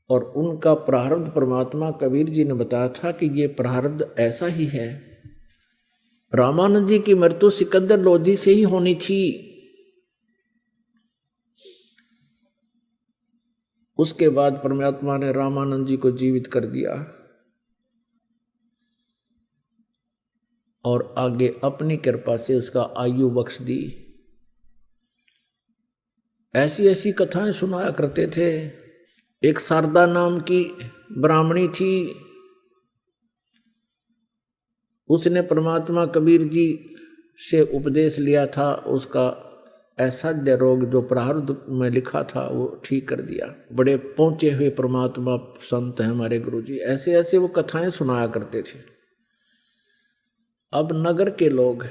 और उनका प्रारब्ध परमात्मा कबीर जी ने बताया था कि ये प्रारब्ध ऐसा ही है। रामानंद जी की मृत्यु सिकंदर लोधी से ही होनी थी। उसके बाद परमात्मा ने रामानंद जी को जीवित कर दिया और आगे अपनी कृपा से उसका आयु बख्श दी। ऐसी ऐसी कथाएं सुनाया करते थे। एक शारदा नाम की ब्राह्मणी थी, उसने परमात्मा कबीर जी से उपदेश लिया था। उसका असाध्य रोग जो प्रारब्ध में लिखा था वो ठीक कर दिया। बड़े पहुंचे हुए परमात्मा संत हैं हमारे गुरु जी। ऐसे ऐसे वो कथाएं सुनाया करते थे। अब नगर के लोग,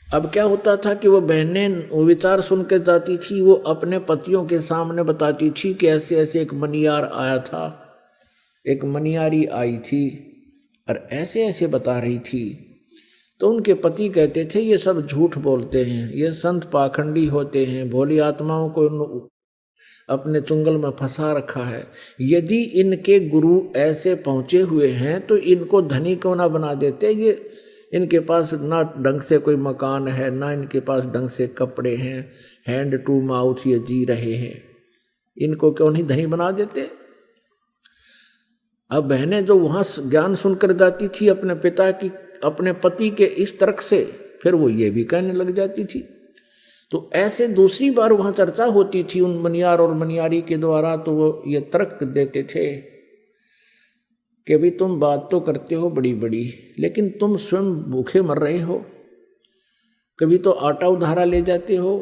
अब क्या होता था कि वो बहनें वो विचार सुन के जाती थी, वो अपने पतियों के सामने बताती थी कि ऐसे ऐसे एक मनियार आया था, एक मनियारी आई थी और ऐसे ऐसे बता रही थी। तो उनके पति कहते थे ये सब झूठ बोलते हैं, ये संत पाखंडी होते हैं, भोली आत्माओं को अपने चुंगल में फंसा रखा है। यदि इनके गुरु ऐसे पहुंचे हुए हैं तो इनको धनी क्यों ना बना देते। ये इनके पास ना ढंग से कोई मकान है, ना इनके पास ढंग से कपड़े हैं, हैंड टू माउथ ये जी रहे हैं, इनको क्यों नहीं धनी बना देते। अब बहनें जो वहां ज्ञान सुनकर जाती थी अपने पिता की, अपने पति के इस तर्क से, फिर वो ये भी कहने लग जाती थी। तो ऐसे दूसरी बार वहां चर्चा होती थी उन मनियार और मनियारी के द्वारा, तो वो ये तर्क देते थे कि भी तुम बात तो करते हो बड़ी बड़ी, लेकिन तुम स्वयं भूखे मर रहे हो। कभी तो आटा उधारा ले जाते हो,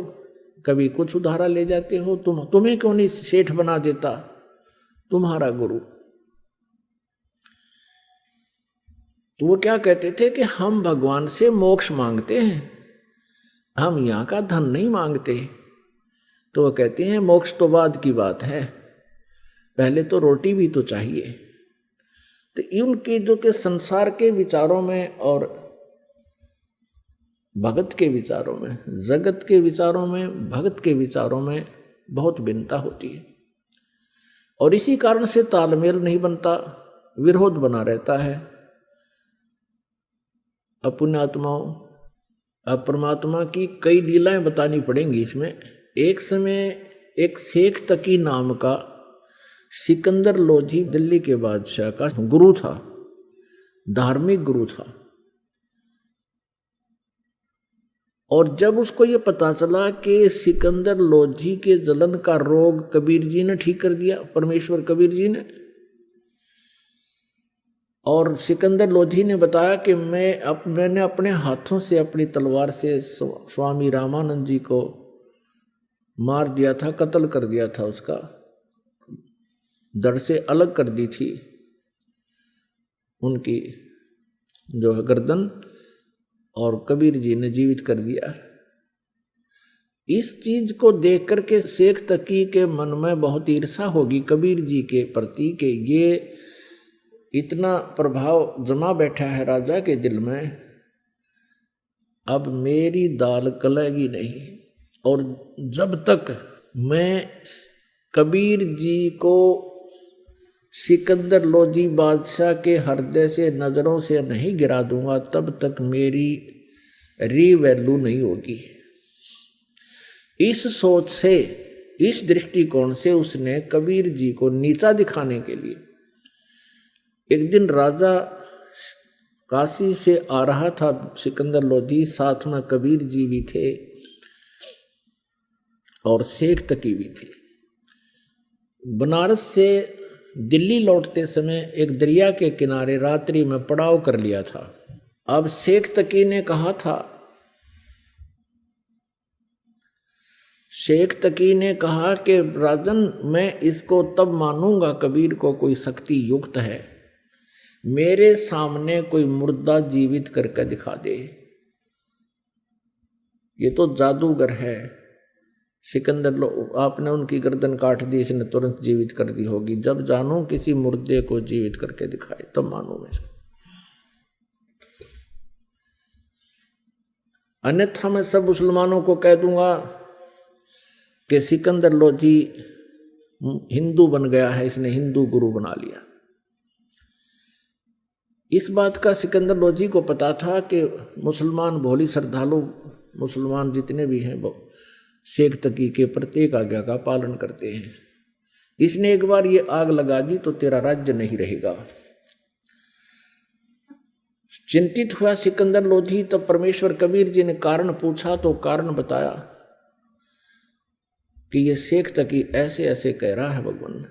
कभी कुछ उधारा ले जाते हो। तुम्हें क्यों नहीं सेठ बना देता तुम्हारा गुरु। तो वो क्या कहते थे कि हम भगवान से मोक्ष मांगते हैं, हम यहाँ का धन नहीं मांगते। तो वो कहते हैं मोक्ष तो बाद की बात है, पहले तो रोटी भी तो चाहिए। तो उनके जो के संसार के विचारों में और भगत के विचारों में, जगत के विचारों में, भगत के विचारों में बहुत भिन्नता होती है, और इसी कारण से तालमेल नहीं बनता, विरोध बना रहता है। अपुण्यात्माओं, अब परमात्मा की कई लीलाएं बतानी पड़ेंगी इसमें। एक समय एक शेख तकी नाम का सिकंदर लोधी दिल्ली के बादशाह का गुरु था, धार्मिक गुरु था। और जब उसको ये पता चला कि सिकंदर लोधी के जलन का रोग कबीर जी ने ठीक कर दिया, परमेश्वर कबीर जी ने, और सिकंदर लोधी ने बताया कि मैंने अपने हाथों से अपनी तलवार से स्वामी रामानंद जी को मार दिया था, कत्ल कर दिया था, उसका धड़ से अलग कर दी थी उनकी जो है गर्दन, और कबीर जी ने जीवित कर दिया। इस चीज को देख करके शेख तकी के मन में बहुत ईर्षा होगी कबीर जी के प्रति, कि ये इतना प्रभाव जमा बैठा है राजा के दिल में, अब मेरी दाल गलेगी नहीं। और जब तक मैं कबीर जी को सिकंदर लोधी बादशाह के हृदय से नजरों से नहीं गिरा दूंगा, तब तक मेरी रीवैल्यू नहीं होगी। इस सोच से, इस दृष्टिकोण से उसने कबीर जी को नीचा दिखाने के लिए, एक दिन राजा काशी से आ रहा था सिकंदर लोधी, साथ में कबीर जी भी थे और शेख तकी भी थे। बनारस से दिल्ली लौटते समय एक दरिया के किनारे रात्रि में पड़ाव कर लिया था। अब शेख तकी ने कहा था, शेख तकी ने कहा कि राजन मैं इसको तब मानूंगा कबीर को कोई शक्ति युक्त है, मेरे सामने कोई मुर्दा जीवित करके दिखा दे, ये तो जादूगर है। सिकंदर आपने उनकी गर्दन काट दी, इसने तुरंत जीवित कर दी होगी। जब जानूं किसी मुर्दे को जीवित करके दिखाए तब मानूं मैं इसको। अन्यथा मैं सब मुसलमानों को कह दूंगा कि सिकंदर लोधी हिंदू बन गया है, इसने हिंदू गुरु बना लिया। इस बात का सिकंदर लोधी को पता था कि मुसलमान भोली श्रद्धालु मुसलमान जितने भी हैं वो शेख तकी के प्रत्येक आज्ञा का पालन करते हैं। इसने एक बार ये आग लगा दी तो तेरा राज्य नहीं रहेगा। चिंतित हुआ सिकंदर लोधी। तब परमेश्वर कबीर जी ने कारण पूछा तो कारण बताया कि ये शेख तकी ऐसे ऐसे कह रहा है भगवान,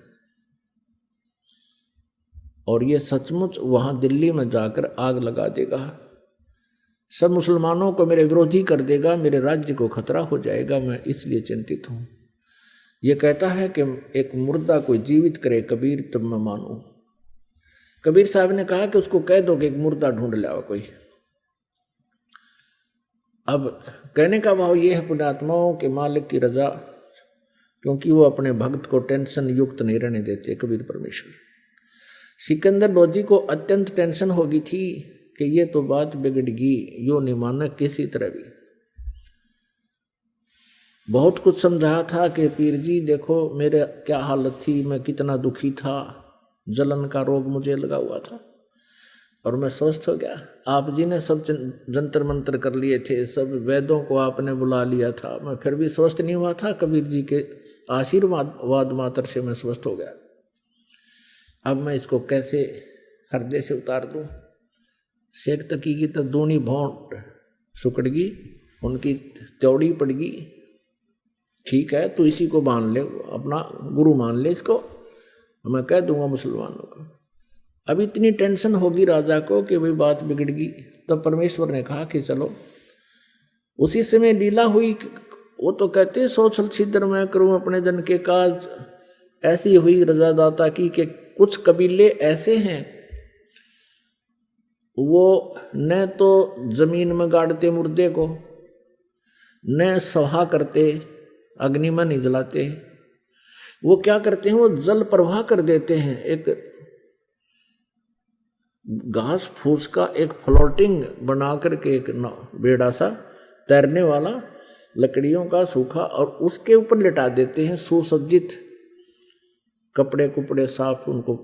और ये सचमुच वहां दिल्ली में जाकर आग लगा देगा, सब मुसलमानों को मेरे विरोधी कर देगा, मेरे राज्य को खतरा हो जाएगा, मैं इसलिए चिंतित हूं। ये कहता है कि एक मुर्दा कोई जीवित करे कबीर तब मैं मानूं। कबीर साहब ने कहा कि उसको कह दो कि एक मुर्दा ढूंढ लाओ कोई। अब कहने का भाव ये है पुण्यात्माओं के मालिक की रजा, क्योंकि वो अपने भक्त को टेंशन युक्त नहीं रहने देते कबीर परमेश्वर। सिकंदर लोधी को अत्यंत टेंशन हो गई थी कि ये तो बात बिगड़गी, यो नहीं माना किसी तरह भी। बहुत कुछ समझाया था कि पीर जी देखो मेरे क्या हालत थी, मैं कितना दुखी था, जलन का रोग मुझे लगा हुआ था और मैं स्वस्थ हो गया। आप जी ने सब जंतर मंत्र कर लिए थे, सब वैद्यों को आपने बुला लिया था, मैं फिर भी स्वस्थ नहीं हुआ था। कबीर जी के आशीर्वाद मात्र से मैं स्वस्थ हो गया। अब मैं इसको कैसे हृदय से उतार दूं। शेख तकी की तो दूनी भौंट सुकड़गी, उनकी त्योड़ी पड़गी। ठीक है तू इसी को मान ले, अपना गुरु मान ले इसको, मैं कह दूंगा मुसलमानों को। अब इतनी टेंशन होगी राजा को कि भाई बात बिगड़गी। तब परमेश्वर ने कहा कि चलो। उसी समय लीला हुई। वो तो कहते सोचल छिद्र मैं करूं अपने जन के काज, ऐसी हुई रजा दाता की कि कुछ कबीले ऐसे हैं वो न तो जमीन में गाड़ते मुर्दे को, न सहा करते, अग्नि में नहीं जलाते। वो क्या करते हैं, वो जल प्रवाह कर देते हैं। एक घास फूस का एक फ्लोटिंग बना करके एक बेड़ा सा तैरने वाला लकड़ियों का सूखा, और उसके ऊपर लिटा देते हैं सुसज्जित कपड़े कुपड़े साफ उनको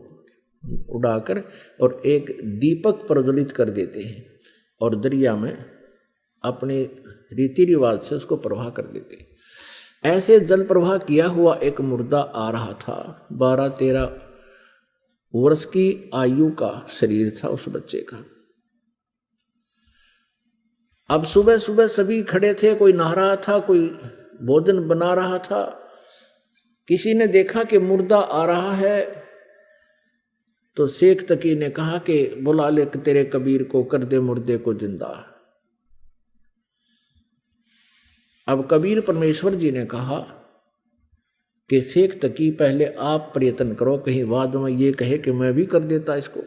उड़ाकर, और एक दीपक प्रज्वलित कर देते हैं और दरिया में अपने रीति रिवाज से उसको प्रवाह कर देते हैं। ऐसे जल प्रवाह किया हुआ एक मुर्दा आ रहा था। 12-13 वर्ष की आयु का शरीर था उस बच्चे का। अब सुबह सुबह सभी खड़े थे, कोई नहा रहा था, कोई भोजन बना रहा था। किसी ने देखा कि मुर्दा आ रहा है तो शेख तकी ने कहा कि बुला ले तेरे कबीर को, कर दे मुर्दे को जिंदा। अब कबीर परमेश्वर जी ने कहा कि शेख तकी पहले आप प्रयत्न करो, कहीं बाद में ये कहे कि मैं भी कर देता इसको।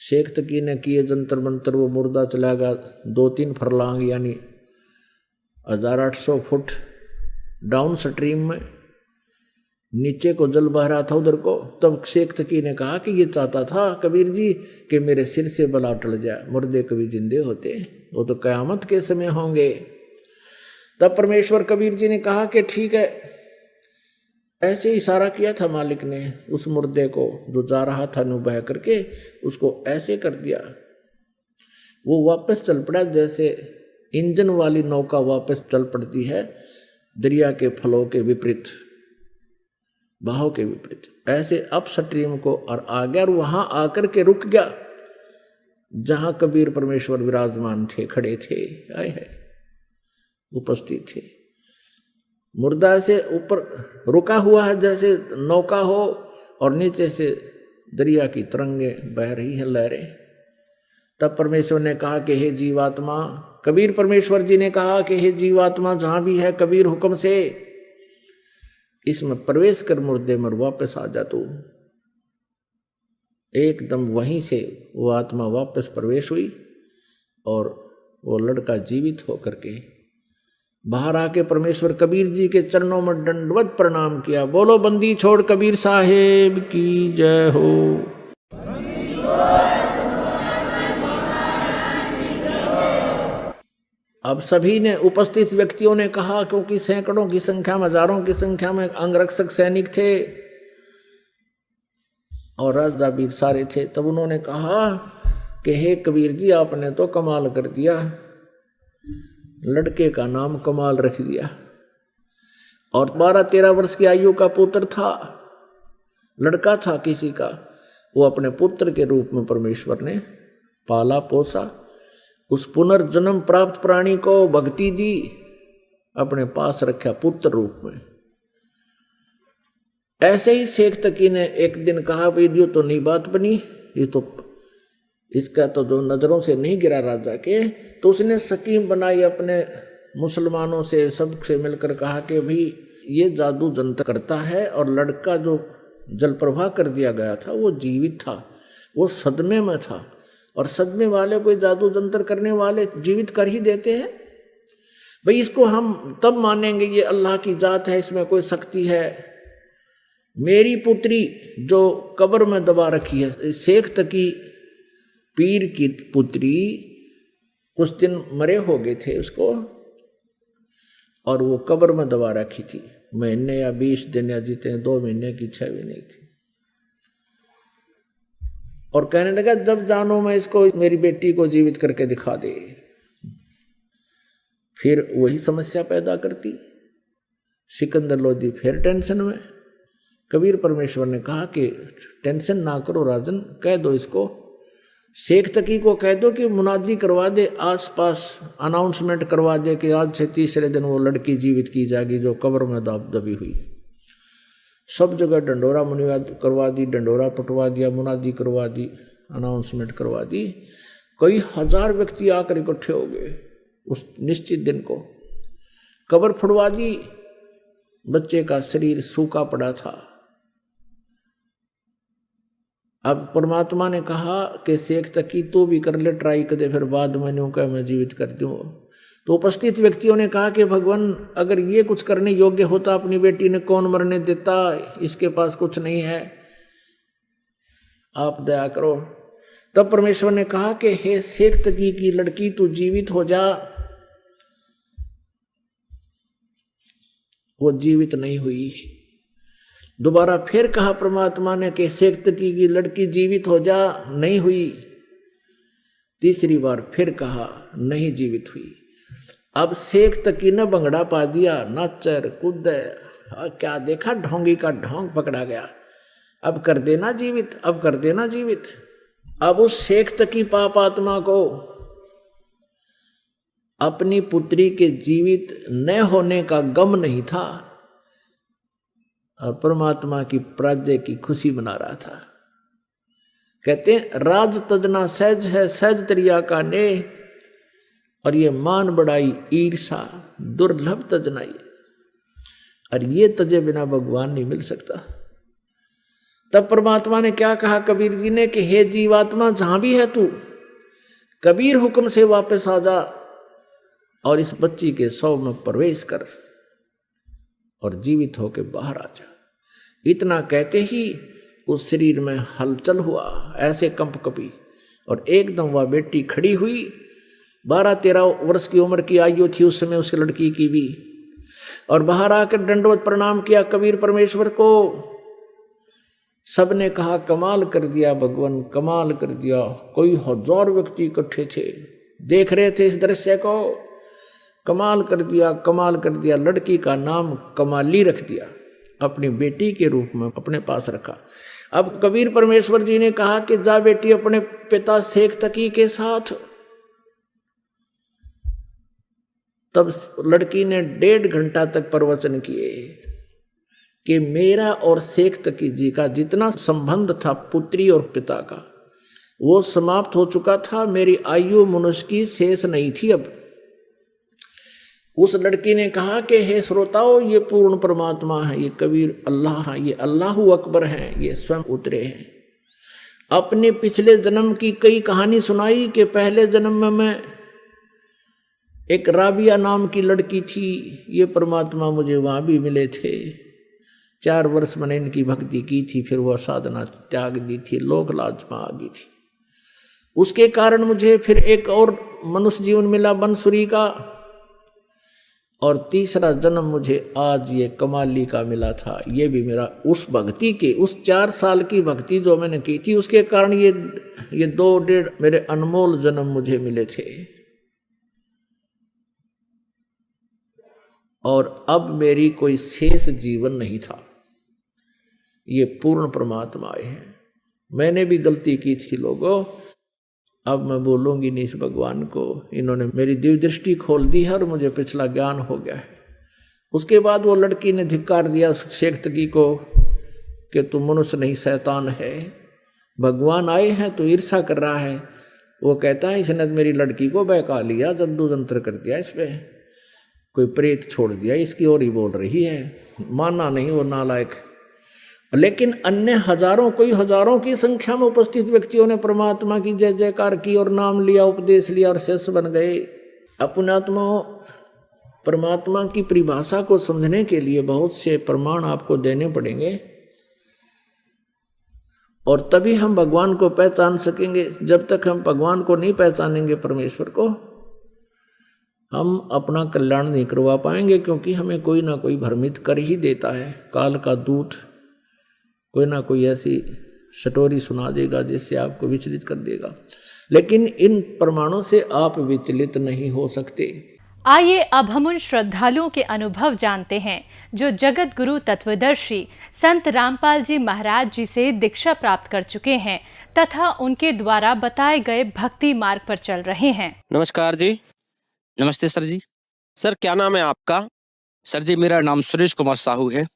शेख तकी ने किए जंतर मंतर, वो मुर्दा चला गया 2-3 फरलांग यानी 1800 फुट डाउन स्ट्रीम में, नीचे को जल बह रहा था उधर को। तब शेख तकी ने कहा कि ये चाहता था कबीर जी कि मेरे सिर से बला टल जाए, मुर्दे कभी जिंदे होते, वो तो कयामत के समय होंगे। तब परमेश्वर कबीर जी ने कहा कि ठीक है। ऐसे इशारा किया था मालिक ने उस मुर्दे को जो जा रहा था नु बह करके, उसको ऐसे कर दिया, वो वापस चल पड़ा जैसे इंजन वाली नौका वापस चल पड़ती है दरिया के फलों के विपरीत, बहाव के विपरीत। ऐसे अप स्ट्रीम को और आ गया और वहां आकर के रुक गया जहां कबीर परमेश्वर विराजमान थे, खड़े थे, आए है उपस्थित थे। मुर्दा से ऊपर रुका हुआ है जैसे नौका हो, और नीचे से दरिया की तरंगे बह रही है, लहरें। तब परमेश्वर ने कहा कि हे जीवात्मा, कबीर परमेश्वर जी ने कहा कि हे जीवात्मा जहां भी है कबीर हुक्म से इसमें प्रवेश कर मुर्दे में वापस आ जा तू। एकदम वहीं से वो आत्मा वापस प्रवेश हुई और वो लड़का जीवित होकर के बाहर आके परमेश्वर कबीर जी के चरणों में दंडवत प्रणाम किया। बोलो बंदी छोड़ कबीर साहेब की जय हो। अब सभी ने, उपस्थित व्यक्तियों ने कहा, क्योंकि सैकड़ों की संख्या में, हजारों की संख्या में अंगरक्षक सैनिक थे और राजा भी सारे थे, तब उन्होंने कहा कि हे कबीर जी, आपने तो कमाल कर दिया, लड़के का नाम कमाल रख दिया। और 12-13 वर्ष की आयु का पुत्र था, लड़का था किसी का, वो अपने पुत्र के रूप में परमेश्वर ने पाला पोसा। उस पुनर्जन्म प्राप्त प्राणी को भक्ति दी, अपने पास रखा पुत्र रूप में। ऐसे ही शेख तकी ने एक दिन कहा, भाई ये तो नई बात बनी, ये तो इसका तो जो नजरों से नहीं गिरा राजा के, तो उसने स्कीम बनाई, अपने मुसलमानों से सबसे मिलकर कहा कि भाई ये जादू जंतर करता है, और लड़का जो जल प्रवाह कर दिया गया था वो जीवित था, वो सदमे में था, और सदमे वाले कोई जादू जंतर करने वाले जीवित कर ही देते हैं। भाई इसको हम तब मानेंगे ये अल्लाह की जात है, इसमें कोई शक्ति है। मेरी पुत्री जो कब्र में दबा रखी है, शेख तकी पीर की पुत्री, कुछ दिन मरे हो गए थे उसको, और वो कब्र में दबा रखी थी, महीने या 20 दिन या जीते 2 महीने की, 6 महीने की थी। और कहने लगा, जब जानो मैं इसको, मेरी बेटी को जीवित करके दिखा दे। फिर वही समस्या पैदा करती। सिकंदर लोधी फिर टेंशन में। कबीर परमेश्वर ने कहा कि टेंशन ना करो राजन, कह दो इसको, शेख तकी को कह दो कि मुनादी करवा दे, आसपास अनाउंसमेंट करवा दे कि आज से तीसरे दिन वो लड़की जीवित की जाएगी जो कब्र में दबी हुई। सब जगह डंडोरा मुनिवाद करवा दी, डंडोरा पटवा दिया, मुनादी करवा दी, अनाउंसमेंट करवा दी। कई हजार व्यक्ति आकर इकट्ठे हो गए उस निश्चित दिन को। कब्र फुड़वा दी, बच्चे का शरीर सूखा पड़ा था। अब परमात्मा ने कहा कि शेख तकी तू भी कर ले ट्राई कर दे, फिर बाद में न्यू कह मैं जीवित कर दूँ। तो उपस्थित व्यक्तियों ने कहा कि भगवान, अगर ये कुछ करने योग्य होता अपनी बेटी ने कौन मरने देता, इसके पास कुछ नहीं है, आप दया करो। तब परमेश्वर ने कहा कि हे शेख तकी की लड़की, तू जीवित हो जा। वो जीवित नहीं हुई। दोबारा फिर कहा परमात्मा ने कि शेख तकी की लड़की जीवित हो जा, नहीं हुई। तीसरी बार फिर कहा, नहीं जीवित हुई। अब शेख तकी ने भंगड़ा पा दिया, नाचर कूद, क्या देखा, ढोंगी का ढोंग पकड़ा गया। अब कर देना जीवित, अब कर देना जीवित। अब उस शेख तकी पाप आत्मा को अपनी पुत्री के जीवित न होने का गम नहीं था, और परमात्मा की प्राज्ञ की खुशी मना रहा था। कहते हैं, राज तजना सहज है, सहज तरिया का ने, और ये मान बढ़ाई ईर्षा दुर्लभ तजनाई। और ये तजे बिना भगवान नहीं मिल सकता। तब परमात्मा ने क्या कहा कबीर जी ने कि हे जीवात्मा, जहां भी है तू, कबीर हुक्म से वापस आ जा और इस बच्ची के शव में प्रवेश कर और जीवित होके बाहर आ जा। इतना कहते ही उस शरीर में हलचल हुआ, ऐसे कंप कपी, और एकदम वह बेटी खड़ी हुई। 12-13 वर्ष की उम्र की आयु थी उस समय उसकी लड़की की भी। और बाहर आकर दंडवत प्रणाम किया कबीर परमेश्वर को। सबने कहा, कमाल कर दिया भगवान, कमाल कर दिया। कोई 1000 व्यक्ति इकट्ठे थे, देख रहे थे इस दृश्य को। कमाल कर दिया, कमाल कर दिया। लड़की का नाम कमाली रख दिया, अपनी बेटी के रूप में अपने पास रखा। अब कबीर परमेश्वर जी ने कहा कि जा बेटी अपने पिता शेख तकी के साथ। तब लड़की ने 1.5 घंटा तक प्रवचन किए कि मेरा और शेख तकी जी का जितना संबंध था पुत्री और पिता का, वो समाप्त हो चुका था। मेरी आयु मनुष्य की शेष नहीं थी। अब उस लड़की ने कहा कि हे श्रोताओं, ये पूर्ण परमात्मा है, ये कबीर अल्लाह है, ये अल्लाहु अकबर है, ये स्वयं उतरे हैं। अपने पिछले जन्म की कई कहानी सुनाई कि पहले जन्म में मैं एक राबिया नाम की लड़की थी, ये परमात्मा मुझे वहाँ भी मिले थे। 4 वर्ष मैंने इनकी भक्ति की थी, फिर वह साधना त्याग दी थी, लोक लाज में आ गई थी। उसके कारण मुझे फिर एक और मनुष्य जीवन मिला, बनसुरी का। और तीसरा जन्म मुझे आज ये कमाली का मिला था। ये भी मेरा उस भक्ति के, उस 4 साल की भक्ति जो मैंने की थी, उसके कारण ये 2-1.5 मेरे अनमोल जन्म मुझे मिले थे। और अब मेरी कोई शेष जीवन नहीं था। ये पूर्ण परमात्मा आए हैं। मैंने भी गलती की थी लोगों, अब मैं बोलूंगी नहीं इस भगवान को। इन्होंने मेरी दिव्य दृष्टि खोल दी है और मुझे पिछला ज्ञान हो गया है। उसके बाद वो लड़की ने धिक्कार दिया शेख तकी को कि तू मनुष्य नहीं शैतान है, भगवान आए हैं तो ईर्षा कर रहा है। वो कहता है इसने मेरी लड़की को बहका लिया, जद्दू जंत्र कर दिया, इस पे कोई प्रेत छोड़ दिया, इसकी ओर ही बोल रही है। माना नहीं वो नालायक। लेकिन अन्य हजारों की संख्या में उपस्थित व्यक्तियों ने परमात्मा की जय जयकार की और नाम लिया, उपदेश लिया और शिष्य बन गए। अपनात्मा परमात्मा की परिभाषा को समझने के लिए बहुत से प्रमाण आपको देने पड़ेंगे और तभी हम भगवान को पहचान सकेंगे। जब तक हम भगवान को नहीं पहचानेंगे, परमेश्वर को, हम अपना कल्याण नहीं करवा पाएंगे, क्योंकि हमें कोई ना कोई भ्रमित कर ही देता है। काल का दूत कोई ना कोई ऐसी स्टोरी सुना देगा जिससे आपको विचलित कर देगा। लेकिन इन प्रमाणों से आप विचलित नहीं हो सकते। आइए अब हम उन श्रद्धालुओं के अनुभव जानते हैं जो जगत गुरु तत्वदर्शी संत रामपाल जी महाराज जी से दीक्षा प्राप्त कर चुके हैं तथा उनके द्वारा बताए गए भक्ति मार्ग पर चल रहे हैं। नमस्कार जी। नमस्ते सर जी। सर क्या नाम है आपका? सर जी मेरा नाम सुरेश कुमार साहू है।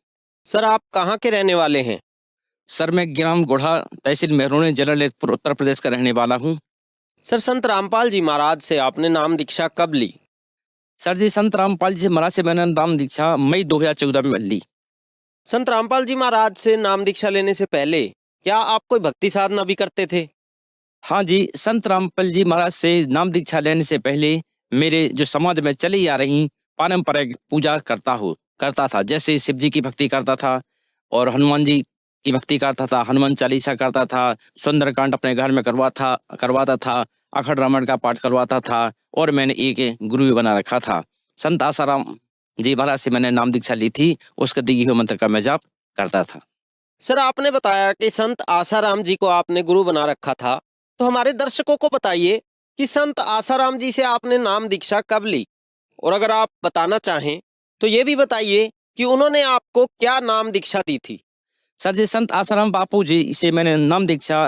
सर आप कहाँ के रहने वाले हैं? सर मैं ग्राम गोढ़ा, तहसील मेहरोनी, जिला ललितपुर, उत्तर प्रदेश का रहने वाला हूँ। सर संत रामपाल जी महाराज से आपने नाम दीक्षा कब ली? सर जी संत रामपाल जी महाराज से मैंने नाम दीक्षा मई 2014 में ली। संत रामपाल जी महाराज से नाम दीक्षा लेने से पहले क्या आप कोई भक्ति साधना भी करते थे? हाँ जी, संत रामपाल जी महाराज से नाम दीक्षा लेने से पहले मेरे जो समाज में चली आ रही पारंपरिक पूजा करता था। जैसे शिव जी की भक्ति करता था और हनुमान जी की भक्ति करता था, हनुमान चालीसा करता था, सुंदरकांड अपने घर में करवाता था, अखंड रामायण का पाठ करवाता था और मैंने एक गुरु भी बना रखा था। संत आसाराम जी महाराज से मैंने नाम दीक्षा ली थी, उसके दिए हुए मंत्र का मैं जाप करता था। सर आपने बताया कि संत आसाराम जी को आपने गुरु बना रखा था, तो हमारे दर्शकों को बताइए कि संत आसाराम जी से आपने नाम दीक्षा कब ली, और अगर आप बताना चाहें तो ये भी बताइए कि उन्होंने आपको क्या नाम दीक्षा दी थी। सर जी संत आसाराम बापू जी से मैंने नाम दीक्षा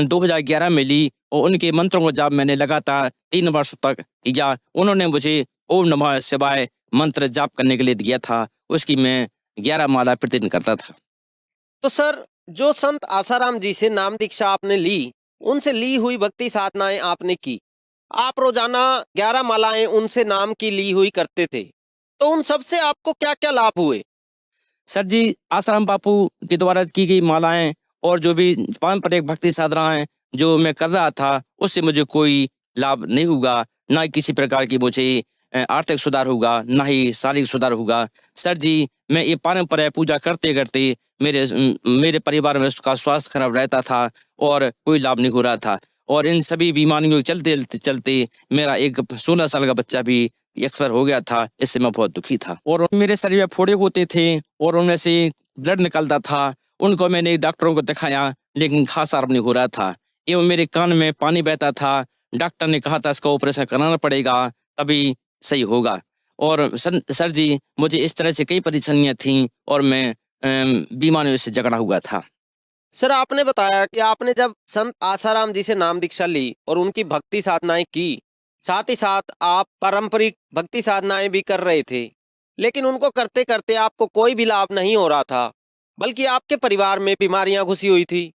2011 में ली और उनके मंत्रों को जाप मैंने लगातार 3 वर्ष तक किया। उन्होंने मुझे ओम नमः शिवाय मंत्र जाप करने के लिए दिया था, उसकी मैं 11 माला प्रतिदिन करता था। तो सर जो संत आसाराम जी से नाम दीक्षा आपने ली, उनसे ली हुई भक्ति साधनाएं आपने की, आप रोजाना 11 मालाएं उनसे नाम की ली हुई करते थे, तो उन सब से आपको क्या क्या लाभ हुए? सर जी आसाराम बापू के द्वारा की गई मालाएं और जो भी पारंपरिक भक्ति साधनाएं जो मैं कर रहा था, उससे मुझे कोई लाभ नहीं हुआ। ना किसी प्रकार की मुझे आर्थिक सुधार होगा, ना ही शारीरिक सुधार होगा। सर जी मैं ये पारंपरिक पूजा करते करते मेरे परिवार में उसका स्वास्थ्य खराब रहता था और कोई लाभ नहीं हो रहा था। और इन सभी बीमारियों के चलते चलते मेरा एक 16 साल का बच्चा भी एक्सपायर हो गया था। इससे मैं बहुत दुखी था और मेरे शरीर में फोड़े होते थे और उनमें से ब्लड निकलता था। उनको मैंने डॉक्टरों को दिखाया लेकिन खास आराम नहीं हो रहा था। एवं मेरे कान में पानी बहता था। डॉक्टर ने कहा था इसका ऑपरेशन कराना पड़ेगा तभी सही होगा। और सर जी मुझे इस तरह से कई परेशानियां थीं और मैं बीमारियों से जकड़ा हुआ था। सर आपने बताया कि आपने जब संत आसाराम जी से नाम दीक्षा ली और उनकी भक्ति साधनाएं की, साथ ही साथ आप पारंपरिक भक्ति साधनाएं भी कर रहे थे, लेकिन उनको करते करते आपको कोई भी लाभ नहीं हो रहा था, बल्कि आपके परिवार में बीमारियां घुसी हुई थी।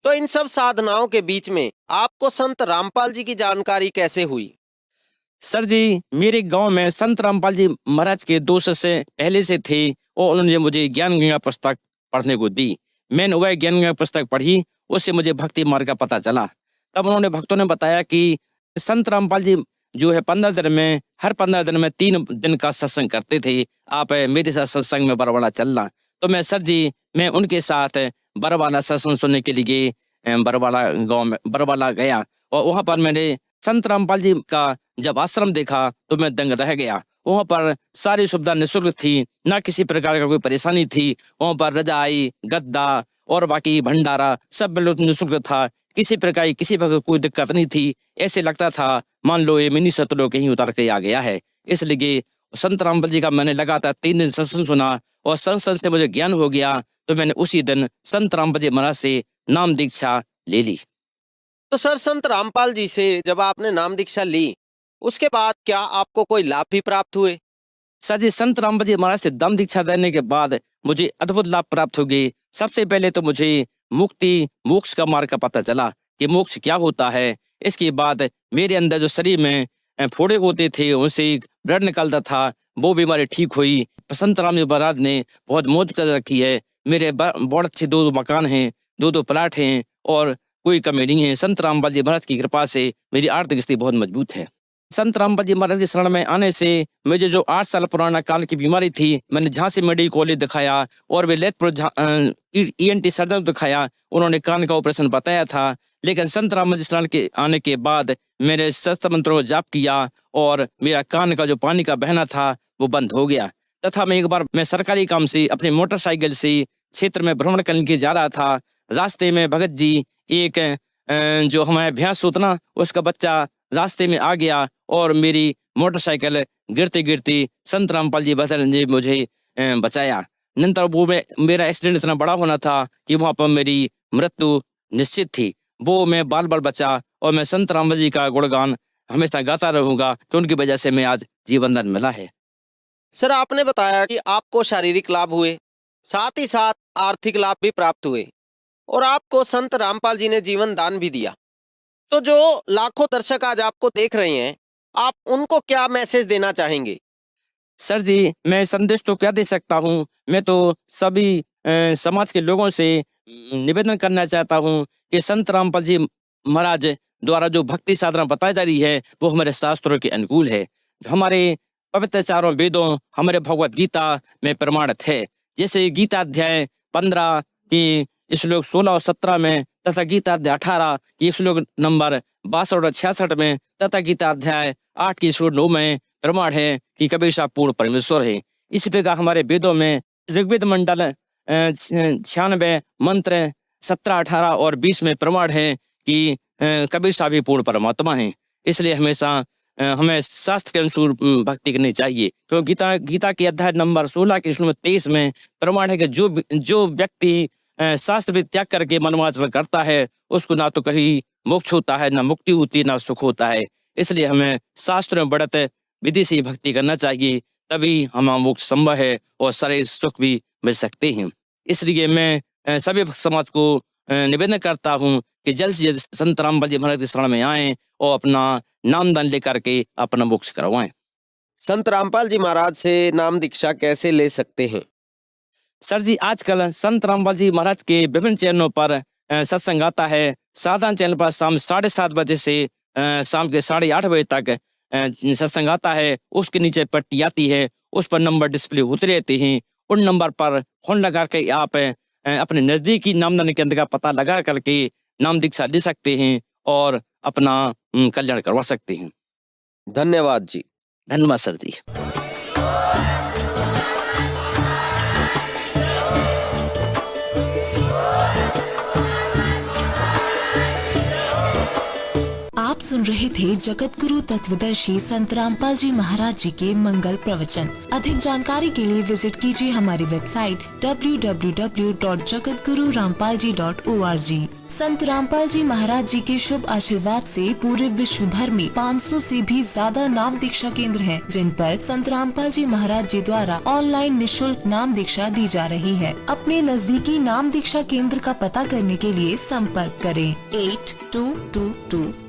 तो इन सब साधनाओं के बीच में आपको संत रामपाल जी की जानकारी कैसे हुई? सर जी मेरे गांव में संत रामपाल जी महाराज के 2 शिष्य पहले से थे और उन्होंने मुझे ज्ञान गंगा पुस्तक पढ़ने को दी। मैंने वह ज्ञान गंगा पुस्तक पढ़ी, उससे मुझे भक्ति मार्ग का पता चला। तब उन्होंने भक्तों ने बताया कि संत रामपाल जी जो है 15 दिन में, हर 15 दिन में 3 दिन का सत्संग करते थे, आप मेरे साथ सत्संग में बरवाला चलना। तो मैं सर जी मैं उनके साथ बरवाला सत्संग सुनने के लिए बरवाला गाँव में बरवाला गया और वहाँ पर मैंने संत रामपाल जी का जब आश्रम देखा तो मैं दंग रह गया वहाँ पर सारी सुविधा निःशुल्क थी, ना किसी प्रकार का कोई परेशानी थी। वहाँ पर रजाई, गद्दा और बाकी भंडारा सब बिल्कुल निःशुल्क था। किसी प्रकार की किसी प्रकार कोई दिक्कत नहीं थी। ऐसे लगता था मान लो ये मिनी सतलुज कहीं उतर के आ गया है। इसलिए संत रामपाल जी का मैंने लगातार 3 दिन सत्संग सुना और सत्संग से मुझे ज्ञान हो गया, तो मैंने उसी दिन संत रामपाल जी महाराज से नाम दीक्षा ले ली। तो सर, संत रामपाल जी से जब आपने नाम दीक्षा ली, उसके बाद क्या आपको कोई लाभ भी प्राप्त हुए? सर जी, संत रामपाल जी महाराज से नाम दीक्षा लेने के बाद मुझे अद्भुत लाभ प्राप्त हो गए। सबसे पहले तो मुझे मुक्ति मोक्ष का मार्ग का पता चला कि मोक्ष क्या होता है। इसके बाद मेरे अंदर जो शरीर में फोड़े होते थे, उनसे ब्लड निकलता था, वो बीमारी ठीक हुई। संत राम जी महाराज ने बहुत मौज कर रखी है। मेरे बहुत अच्छे 2 मकान हैं, 2 प्लाट हैं और कोई कमी नहीं है। संत रामपाल जी महाराज की कृपा से मेरी आर्थिक स्थिति बहुत मजबूत है। संत रामपाल जी महाराज की शरण में आने से मुझे जो 8 साल पुराना कान की बीमारी थी, मैंने झांसी मेडिकल कॉलेज दिखाया और वे लेथपुर ENT सर्जन दिखाया। उन्होंने कान का ऑपरेशन बताया था, लेकिन संत रामपाल जी शरण के आने के बाद मेरे शस्त्र मंत्रों को जाप किया और मेरा कान का जो पानी का बहना था वो बंद हो गया। तथा मैं एक बार सरकारी काम से अपने मोटरसाइकिल से क्षेत्र में भ्रमण करने के जा रहा था। रास्ते में भगत जी एक जो हमारे भैंस होता ना, उसका बच्चा रास्ते में आ गया और मेरी मोटरसाइकिल गिरते गिरते संत रामपाल जी ने मुझे बचाया। नंतर वो मेरा एक्सीडेंट इतना बड़ा होना था कि वहाँ पर मेरी मृत्यु निश्चित थी। वो मैं बाल बाल बचा और मैं संत रामपाल जी का गुणगान हमेशा गाता रहूंगा कि उनकी वजह से मैं आज जीवन दान मिला है। सर, आपने बताया कि आपको शारीरिक लाभ हुए, साथ ही साथ आर्थिक लाभ भी प्राप्त हुए और आपको संत रामपाल जी ने जीवन दान भी दिया। तो जो लाखों दर्शक आज आपको देख रहे हैं, आप उनको क्या मैसेज देना चाहेंगे? सर जी, मैं संदेश तो क्या दे सकता हूँ। मैं तो सभी समाज के लोगों से निवेदन करना चाहता हूँ कि संत रामपाल जी महाराज द्वारा जो भक्ति साधना बताई जा रही है वो हमारे शास्त्रों के अनुकूल है। हमारे पवित्र चारों वेदों, हमारे भगवत गीता में प्रमाणित है। जैसे गीता अध्याय 15 की श्लोक 16 और 17 में, तथा गीता अध्याय 18 की श्लोक नंबर 62 और 66 में, तथा गीता अध्याय 8 की श्लोक 9 में प्रमाण है कि कबीर साहब पूर्ण परमेश्वर है। इसी प्रकार हमारे वेदों में ऋग्वेद मंडल 96 मंत्र 17, 18 और 20 में प्रमाण है कि कबीर साहब ही पूर्ण परमात्मा हैं। इसलिए हमेशा हमें शास्त्र के अनुसार भक्ति करनी चाहिए, क्योंकि गीता के अध्याय नंबर 16 के श्लोक 23 में प्रमाण है कि जो व्यक्ति शास्त्र भी त्याग करके मनोवांछन करता है, उसको ना तो कहीं मोक्ष होता है, ना मुक्ति होती है, ना सुख होता है। इसलिए हमें शास्त्र में बढ़त विधि से भक्ति करना चाहिए, तभी हमारा मोक्ष संभव है और सारे सुख भी मिल सकते हैं। इसलिए मैं सभी समाज को निवेदन करता हूँ कि जल्द से जल्द संत रामपाल जी महाराज की शरण में आएं और अपना नामदान लेकर के अपना मोक्ष करवाएं। संत रामपाल जी महाराज से नाम दीक्षा कैसे ले सकते हैं? सर जी, आजकल संत रामपाल जी महाराज के विभिन्न चैनलों पर सत्संग आता है। साधारण चैनल पर शाम 7:30 बजे से शाम के 8:30 बजे तक सत्संग आता है। उसके नीचे पट्टी आती है, उस पर नंबर डिस्प्ले होते रहते हैं। उन नंबर पर फोन लगा के आप अपने नजदीकी नामदान केंद्र का पता लगा करके नाम दीक्षा ले सकते हैं और अपना कल्याण करवा सकते हैं। धन्यवाद जी। धन्यवाद सर जी। आप सुन रहे थे जगत गुरु तत्वदर्शी संत रामपाल जी महाराज जी के मंगल प्रवचन। अधिक जानकारी के लिए विजिट कीजिए हमारी वेबसाइट www.jagatgururampalji.org। संत रामपाल जी महाराज जी के शुभ आशीर्वाद से पूरे विश्व भर में 500 से भी ज्यादा नाम दीक्षा केंद्र हैं, जिन पर संत रामपाल जी महाराज जी द्वारा ऑनलाइन निशुल्क नाम दीक्षा दी जा रही है। अपने नजदीकी नाम दीक्षा केंद्र का पता करने के लिए संपर्क करें 8222